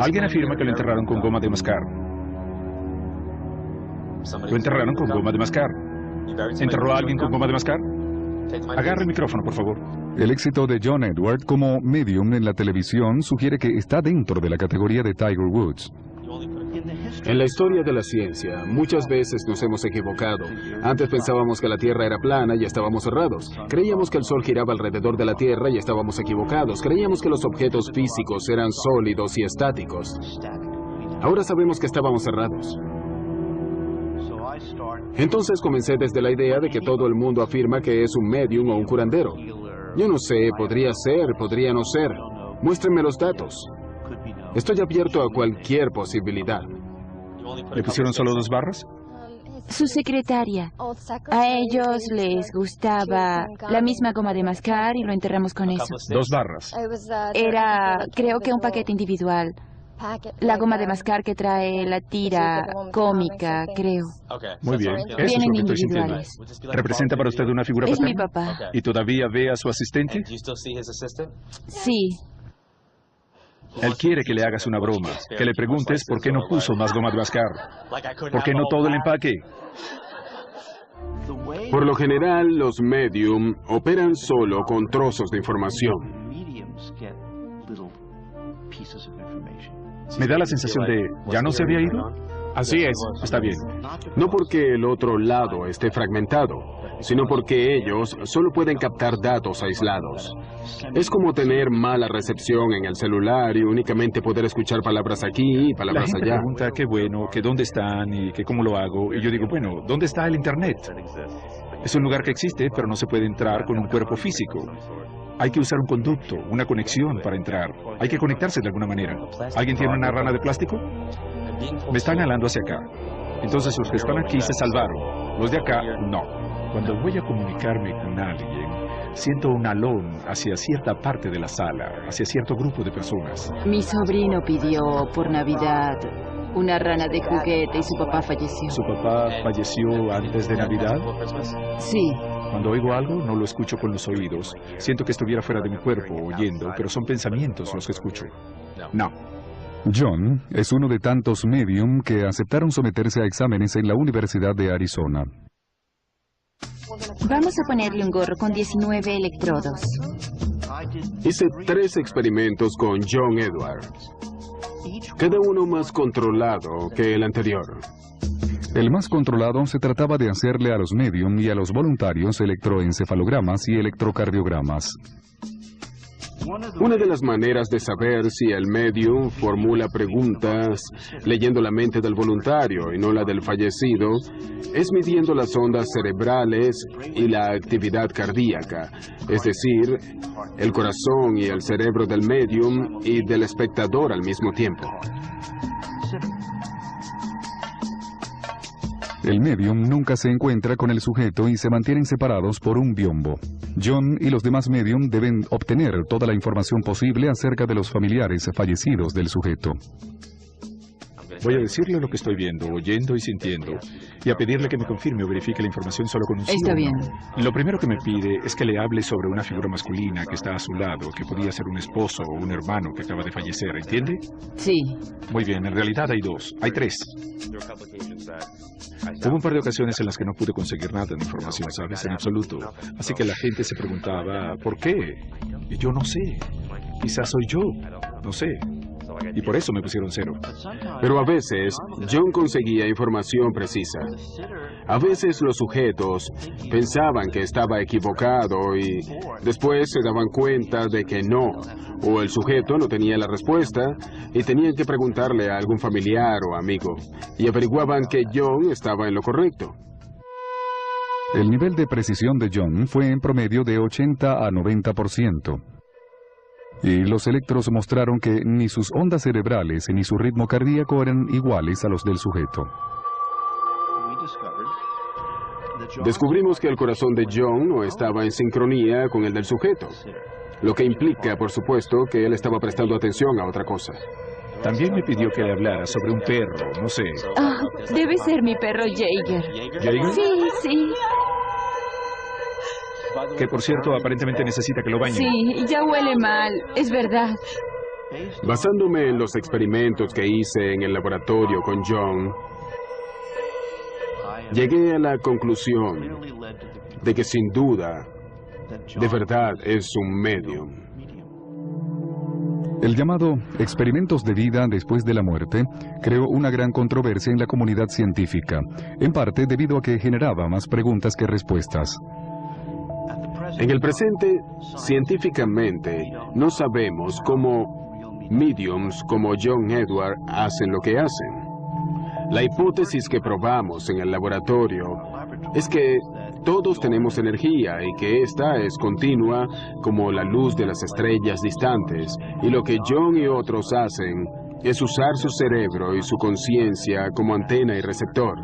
Alguien afirma que lo enterraron con goma de mascar. Lo enterraron con goma de mascar. ¿Enterró a alguien con goma de mascar? Agarre el micrófono, por favor. El éxito de John Edward como medium en la televisión sugiere que está dentro de la categoría de Tiger Woods. En la historia de la ciencia, muchas veces nos hemos equivocado. Antes pensábamos que la Tierra era plana y estábamos errados. Creíamos que el Sol giraba alrededor de la Tierra y estábamos equivocados. Creíamos que los objetos físicos eran sólidos y estáticos. Ahora sabemos que estábamos errados. Entonces comencé desde la idea de que todo el mundo afirma que es un medium o un curandero. Yo no sé, podría ser, podría no ser. Muéstrenme los datos. Estoy abierto a cualquier posibilidad. ¿Le pusieron solo 2 barras? Su secretaria. A ellos les gustaba la misma goma de mascar y lo enterramos con eso. 2 barras. Era, creo que un paquete individual. La goma de mascar que trae la tira cómica, creo. Muy bien. Eso es Vienen lo que estoy sintiendo. individuales. ¿Representa para usted una figura Es mi paterna? papá. ¿Y todavía ve a su asistente? Sí. Él quiere que le hagas una broma, que le preguntes por qué no puso más goma de mascar. ¿Por qué no todo el empaque? Por lo general, los medium operan solo con trozos de información. Me da la sensación de, ¿ya no se había ido? Así es. Está bien. No porque el otro lado esté fragmentado, sino porque ellos solo pueden captar datos aislados. Es como tener mala recepción en el celular y únicamente poder escuchar palabras aquí y La palabras gente allá. pregunta qué bueno, que dónde están y que cómo lo hago. Y yo digo, bueno, ¿dónde está el Internet? Es un lugar que existe, pero no se puede entrar con un cuerpo físico. Hay que usar un conducto, una conexión para entrar. Hay que conectarse de alguna manera. ¿Alguien tiene una rana de plástico? Me están jalando hacia acá. Entonces los que están aquí se salvaron. Los de acá, no. Cuando voy a comunicarme con alguien, siento un alón hacia cierta parte de la sala, hacia cierto grupo de personas. Mi sobrino pidió por Navidad una rana de juguete y su papá falleció. ¿Su papá falleció antes de Navidad? Sí. Cuando oigo algo, no lo escucho con los oídos. Siento que estuviera fuera de mi cuerpo oyendo, pero son pensamientos los que escucho. No. John es uno de tantos medium que aceptaron someterse a exámenes en la Universidad de Arizona. Vamos a ponerle un gorro con 19 electrodos. Hice 3 experimentos con John Edward. cada uno más controlado que el anterior. El más controlado se trataba de hacerle a los medium y a los voluntarios electroencefalogramas y electrocardiogramas. Una de las maneras de saber si el medium formula preguntas leyendo la mente del voluntario y no la del fallecido es midiendo las ondas cerebrales y la actividad cardíaca, es decir, el corazón y el cerebro del medium y del espectador al mismo tiempo. El medium nunca se encuentra con el sujeto y se mantienen separados por un biombo. John y los demás medium deben obtener toda la información posible acerca de los familiares fallecidos del sujeto. Voy a decirle lo que estoy viendo, oyendo y sintiendo, y a pedirle que me confirme o verifique la información solo con un sí. Está bien. Lo primero que me pide es que le hable sobre una figura masculina que está a su lado, que podía ser un esposo o un hermano que acaba de fallecer, ¿entiende? Sí. Muy bien, en realidad hay dos, hay tres. Hubo un par de ocasiones en las que no pude conseguir nada de información, ¿sabes? En absoluto. Así que la gente se preguntaba, ¿por qué? Y yo no sé. Quizás soy yo. No sé. Y por eso me pusieron 0. Pero a veces, John conseguía información precisa. A veces los sujetos pensaban que estaba equivocado y después se daban cuenta de que no. O el sujeto no tenía la respuesta y tenían que preguntarle a algún familiar o amigo. Y averiguaban que John estaba en lo correcto. El nivel de precisión de John fue en promedio de 80 a 90%. Y los electros mostraron que ni sus ondas cerebrales ni su ritmo cardíaco eran iguales a los del sujeto. Descubrimos que el corazón de John no estaba en sincronía con el del sujeto, lo que implica, por supuesto, que él estaba prestando atención a otra cosa. También me pidió que le hablara sobre un perro, no sé. Ah, debe ser mi perro Jaeger. ¿Jaeger? Sí. Que, por cierto, aparentemente necesita que lo bañen. Sí, ya huele mal, es verdad. Basándome en los experimentos que hice en el laboratorio con John, llegué a la conclusión de que sin duda, de verdad es un medium. El llamado experimentos de vida después de la muerte creó una gran controversia en la comunidad científica, en parte debido a que generaba más preguntas que respuestas. En el presente, científicamente, no sabemos cómo mediums como John Edward hacen lo que hacen. La hipótesis que probamos en el laboratorio es que todos tenemos energía y que esta es continua como la luz de las estrellas distantes, y lo que John y otros hacen es usar su cerebro y su conciencia como antena y receptor,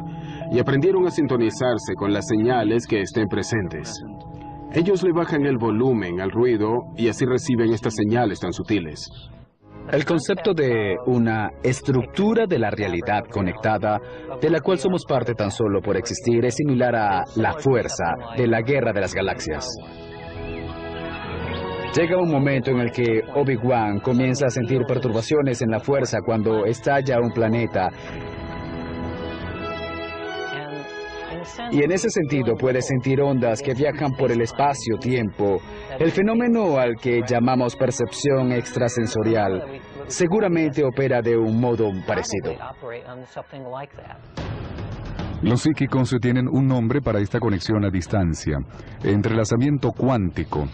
y aprendieron a sintonizarse con las señales que estén presentes. Ellos le bajan el volumen al ruido y así reciben estas señales tan sutiles. El concepto de una estructura de la realidad conectada, de la cual somos parte tan solo por existir, es similar a la fuerza de la guerra de las galaxias. Llega un momento en el que Obi-Wan comienza a sentir perturbaciones en la fuerza cuando estalla un planeta. Y en ese sentido puede sentir ondas que viajan por el espacio-tiempo. El fenómeno al que llamamos percepción extrasensorial seguramente opera de un modo parecido. Los psíquicos tienen un nombre para esta conexión a distancia, entrelazamiento cuántico.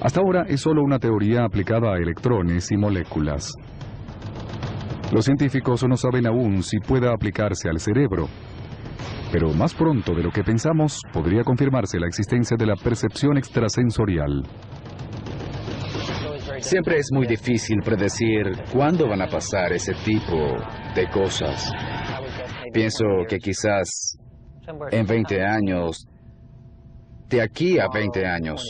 Hasta ahora es solo una teoría aplicada a electrones y moléculas. Los científicos no saben aún si pueda aplicarse al cerebro. Pero más pronto de lo que pensamos, podría confirmarse la existencia de la percepción extrasensorial. Siempre es muy difícil predecir cuándo van a pasar ese tipo de cosas. Pienso que quizás en 20 años, de aquí a 20 años.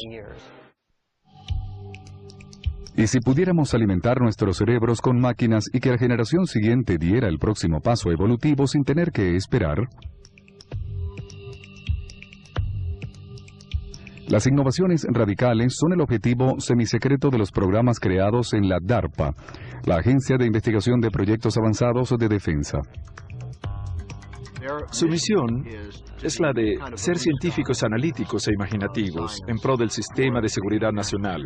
Y si pudiéramos alimentar nuestros cerebros con máquinas y que la generación siguiente diera el próximo paso evolutivo sin tener que esperar. Las innovaciones radicales son el objetivo semisecreto de los programas creados en la DARPA, la Agencia de Investigación de Proyectos Avanzados de Defensa. Su misión es la de ser científicos analíticos e imaginativos en pro del sistema de seguridad nacional,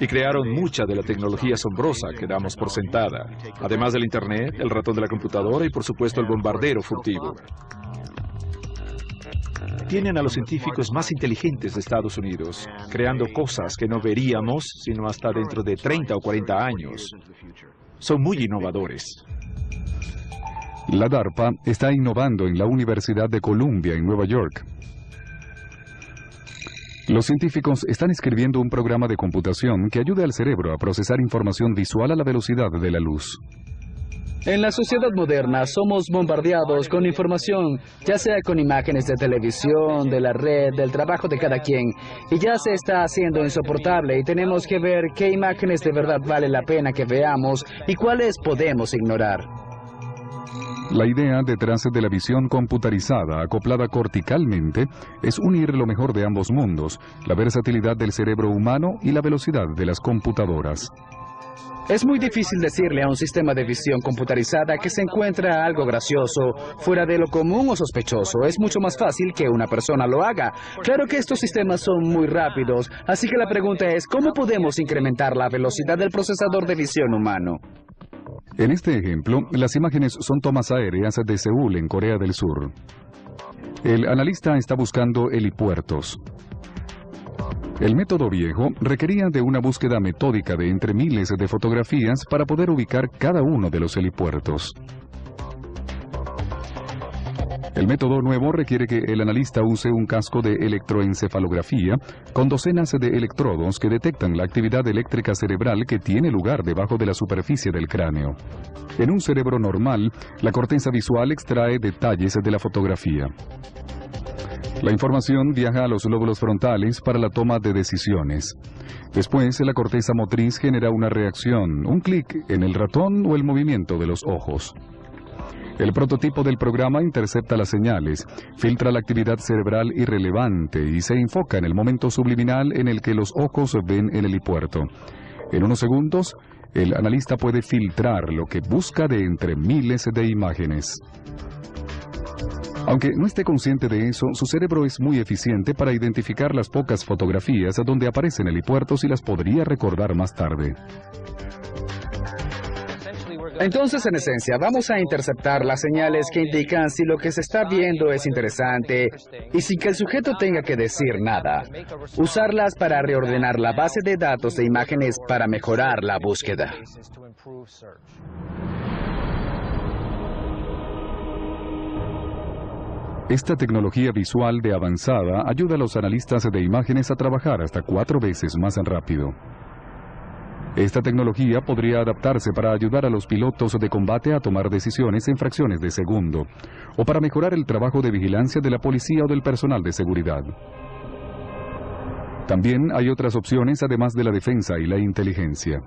y crearon mucha de la tecnología asombrosa que damos por sentada, además del Internet, el ratón de la computadora y por supuesto el bombardero furtivo. Tienen a los científicos más inteligentes de Estados Unidos, creando cosas que no veríamos sino hasta dentro de 30 o 40 años. Son muy innovadores. La DARPA está innovando en la Universidad de Columbia, en Nueva York. Los científicos están escribiendo un programa de computación que ayude al cerebro a procesar información visual a la velocidad de la luz. En la sociedad moderna somos bombardeados con información, ya sea con imágenes de televisión, de la red, del trabajo de cada quien, y ya se está haciendo insoportable y tenemos que ver qué imágenes de verdad vale la pena que veamos y cuáles podemos ignorar. La idea detrás de la visión computarizada acoplada corticalmente es unir lo mejor de ambos mundos, la versatilidad del cerebro humano y la velocidad de las computadoras. Es muy difícil decirle a un sistema de visión computarizada que se encuentra algo gracioso, fuera de lo común o sospechoso. Es mucho más fácil que una persona lo haga. Claro que estos sistemas son muy rápidos, así que la pregunta es, ¿cómo podemos incrementar la velocidad del procesador de visión humano? En este ejemplo, las imágenes son tomas aéreas de Seúl, en Corea del Sur. El analista está buscando helipuertos. El método viejo requería de una búsqueda metódica de entre miles de fotografías para poder ubicar cada uno de los helipuertos. El método nuevo requiere que el analista use un casco de electroencefalografía con docenas de electrodos que detectan la actividad eléctrica cerebral que tiene lugar debajo de la superficie del cráneo. En un cerebro normal, la corteza visual extrae detalles de la fotografía. La información viaja a los lóbulos frontales para la toma de decisiones. Después, la corteza motriz genera una reacción, un clic en el ratón o el movimiento de los ojos. El prototipo del programa intercepta las señales, filtra la actividad cerebral irrelevante y se enfoca en el momento subliminal en el que los ojos ven el helipuerto. En unos segundos, el analista puede filtrar lo que busca de entre miles de imágenes. Aunque no esté consciente de eso, su cerebro es muy eficiente para identificar las pocas fotografías donde aparecen helipuertos y las podría recordar más tarde. Entonces, en esencia, vamos a interceptar las señales que indican si lo que se está viendo es interesante y sin que el sujeto tenga que decir nada. Usarlas para reordenar la base de datos de imágenes para mejorar la búsqueda. Esta tecnología visual de avanzada ayuda a los analistas de imágenes a trabajar hasta 4 veces más rápido. Esta tecnología podría adaptarse para ayudar a los pilotos de combate a tomar decisiones en fracciones de segundo, o para mejorar el trabajo de vigilancia de la policía o del personal de seguridad. También hay otras opciones además de la defensa y la inteligencia.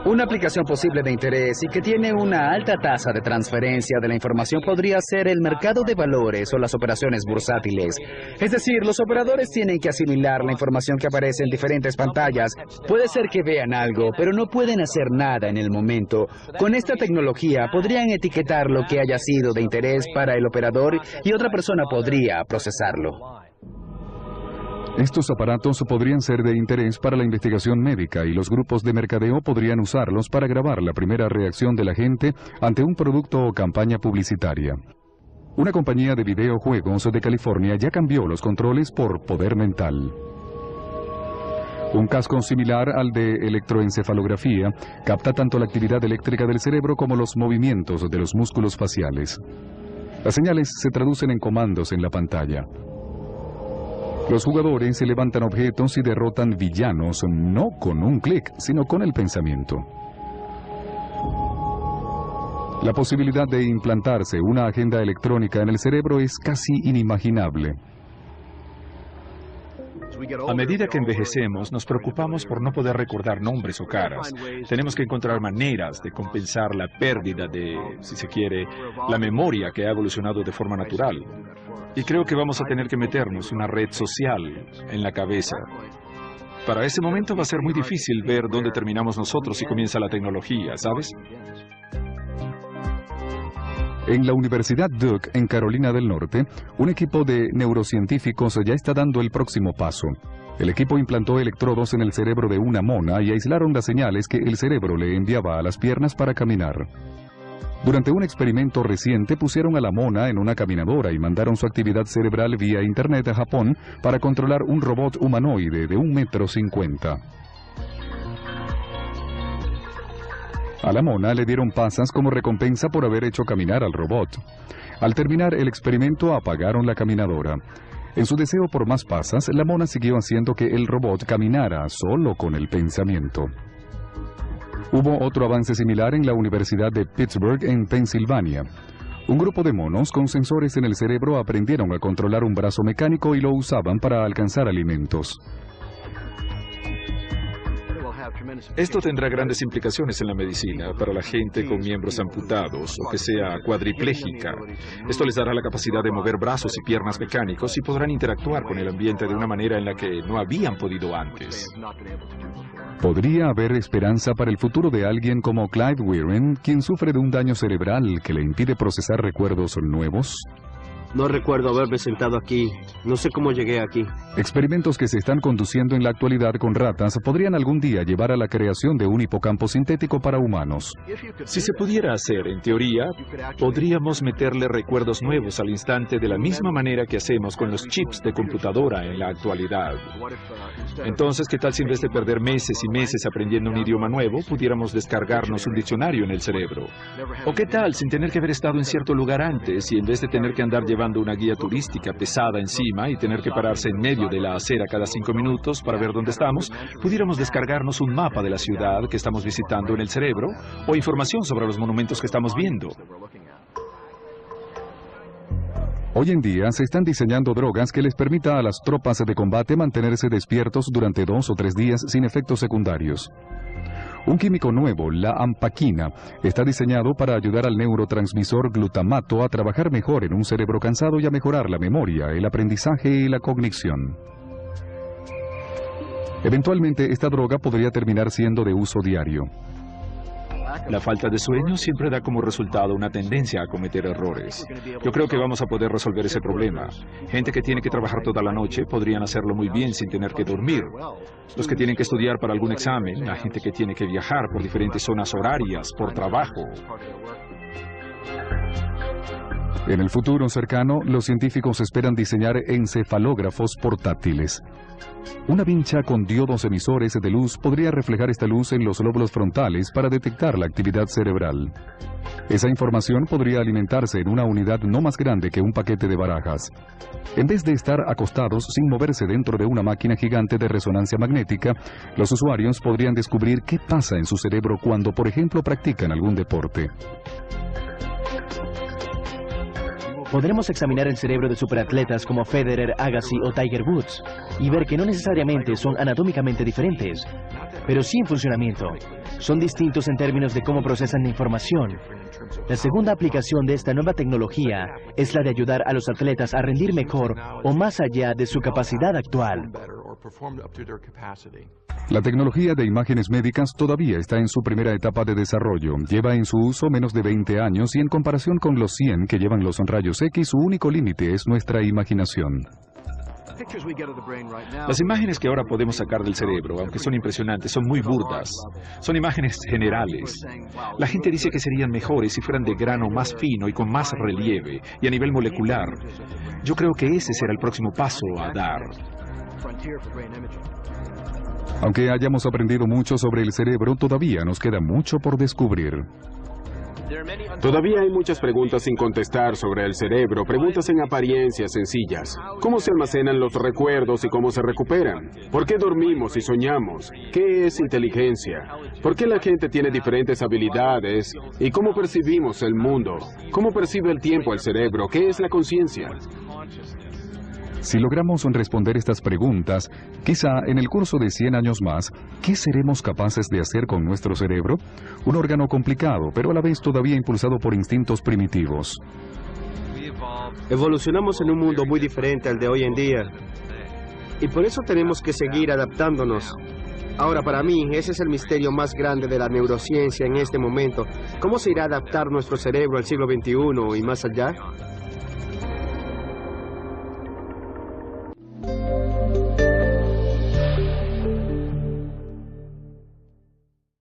Una aplicación posible de interés y que tiene una alta tasa de transferencia de la información podría ser el mercado de valores o las operaciones bursátiles. Es decir, los operadores tienen que asimilar la información que aparece en diferentes pantallas. Puede ser que vean algo, pero no pueden hacer nada en el momento. Con esta tecnología podrían etiquetar lo que haya sido de interés para el operador y otra persona podría procesarlo. Estos aparatos podrían ser de interés para la investigación médica y los grupos de mercadeo podrían usarlos para grabar la primera reacción de la gente ante un producto o campaña publicitaria. Una compañía de videojuegos de California ya cambió los controles por poder mental. Un casco similar al de electroencefalografía capta tanto la actividad eléctrica del cerebro como los movimientos de los músculos faciales. Las señales se traducen en comandos en la pantalla. Los jugadores se levantan objetos y derrotan villanos no con un clic, sino con el pensamiento. La posibilidad de implantarse una agenda electrónica en el cerebro es casi inimaginable. A medida que envejecemos, nos preocupamos por no poder recordar nombres o caras. Tenemos que encontrar maneras de compensar la pérdida de, si se quiere, la memoria que ha evolucionado de forma natural. Y creo que vamos a tener que meternos una red social en la cabeza. Para ese momento va a ser muy difícil ver dónde terminamos nosotros y comienza la tecnología, ¿sabes? En la Universidad Duke, en Carolina del Norte, un equipo de neurocientíficos ya está dando el próximo paso. El equipo implantó electrodos en el cerebro de una mona y aislaron las señales que el cerebro le enviaba a las piernas para caminar. Durante un experimento reciente pusieron a la mona en una caminadora y mandaron su actividad cerebral vía internet a Japón para controlar un robot humanoide de 1,50 m. A la mona le dieron pasas como recompensa por haber hecho caminar al robot. Al terminar el experimento apagaron la caminadora. En su deseo por más pasas, la mona siguió haciendo que el robot caminara solo con el pensamiento. Hubo otro avance similar en la Universidad de Pittsburgh, en Pensilvania. Un grupo de monos con sensores en el cerebro aprendieron a controlar un brazo mecánico y lo usaban para alcanzar alimentos. Esto tendrá grandes implicaciones en la medicina para la gente con miembros amputados o que sea cuadripléjica. Esto les dará la capacidad de mover brazos y piernas mecánicos y podrán interactuar con el ambiente de una manera en la que no habían podido antes. ¿Podría haber esperanza para el futuro de alguien como Clive Weirin, quien sufre de un daño cerebral que le impide procesar recuerdos nuevos? No recuerdo haberme sentado aquí. No sé cómo llegué aquí. Experimentos que se están conduciendo en la actualidad con ratas podrían algún día llevar a la creación de un hipocampo sintético para humanos. Si se pudiera hacer, en teoría, podríamos meterle recuerdos nuevos al instante de la misma manera que hacemos con los chips de computadora en la actualidad. Entonces, ¿qué tal si en vez de perder meses y meses aprendiendo un idioma nuevo, pudiéramos descargarnos un diccionario en el cerebro? ¿O qué tal sin tener que haber estado en cierto lugar antes y en vez de tener que andar llevando una guía turística pesada encima y tener que pararse en medio de la acera cada 5 minutos para ver dónde estamos, pudiéramos descargarnos un mapa de la ciudad que estamos visitando en el cerebro o información sobre los monumentos que estamos viendo? Hoy en día se están diseñando drogas que les permita a las tropas de combate mantenerse despiertos durante 2 o 3 días sin efectos secundarios. Un químico nuevo, la ampaquina, está diseñado para ayudar al neurotransmisor glutamato a trabajar mejor en un cerebro cansado y a mejorar la memoria, el aprendizaje y la cognición. Eventualmente, esta droga podría terminar siendo de uso diario. La falta de sueño siempre da como resultado una tendencia a cometer errores. Yo creo que vamos a poder resolver ese problema. Gente que tiene que trabajar toda la noche podrían hacerlo muy bien sin tener que dormir. Los que tienen que estudiar para algún examen, la gente que tiene que viajar por diferentes zonas horarias, por trabajo. En el futuro cercano, los científicos esperan diseñar encefalógrafos portátiles. Una vincha con diodos emisores de luz podría reflejar esta luz en los lóbulos frontales para detectar la actividad cerebral. Esa información podría alimentarse en una unidad no más grande que un paquete de barajas. En vez de estar acostados sin moverse dentro de una máquina gigante de resonancia magnética, los usuarios podrían descubrir qué pasa en su cerebro cuando, por ejemplo, practican algún deporte. Podremos examinar el cerebro de superatletas como Federer, Agassi o Tiger Woods y ver que no necesariamente son anatómicamente diferentes, pero sí en funcionamiento. Son distintos en términos de cómo procesan la información. La segunda aplicación de esta nueva tecnología es la de ayudar a los atletas a rendir mejor o más allá de su capacidad actual. La tecnología de imágenes médicas todavía está en su primera etapa de desarrollo. Lleva en su uso menos de 20 años y en comparación con los 100 que llevan los rayos X, su único límite es nuestra imaginación. Las imágenes que ahora podemos sacar del cerebro, aunque son impresionantes, son muy burdas. Son imágenes generales. La gente dice que serían mejores si fueran de grano más fino y con más relieve, y a nivel molecular. Yo creo que ese será el próximo paso a dar. Aunque hayamos aprendido mucho sobre el cerebro, todavía nos queda mucho por descubrir. Todavía hay muchas preguntas sin contestar sobre el cerebro, preguntas en apariencia sencillas. ¿Cómo se almacenan los recuerdos y cómo se recuperan? ¿Por qué dormimos y soñamos? ¿Qué es inteligencia? ¿Por qué la gente tiene diferentes habilidades? ¿Y cómo percibimos el mundo? ¿Cómo percibe el tiempo el cerebro? ¿Qué es la conciencia? Si logramos responder estas preguntas, quizá en el curso de 100 años más, ¿qué seremos capaces de hacer con nuestro cerebro? Un órgano complicado, pero a la vez todavía impulsado por instintos primitivos. Evolucionamos en un mundo muy diferente al de hoy en día. Y por eso tenemos que seguir adaptándonos. Ahora, para mí, ese es el misterio más grande de la neurociencia en este momento. ¿Cómo se irá a adaptar nuestro cerebro al siglo XXI y más allá?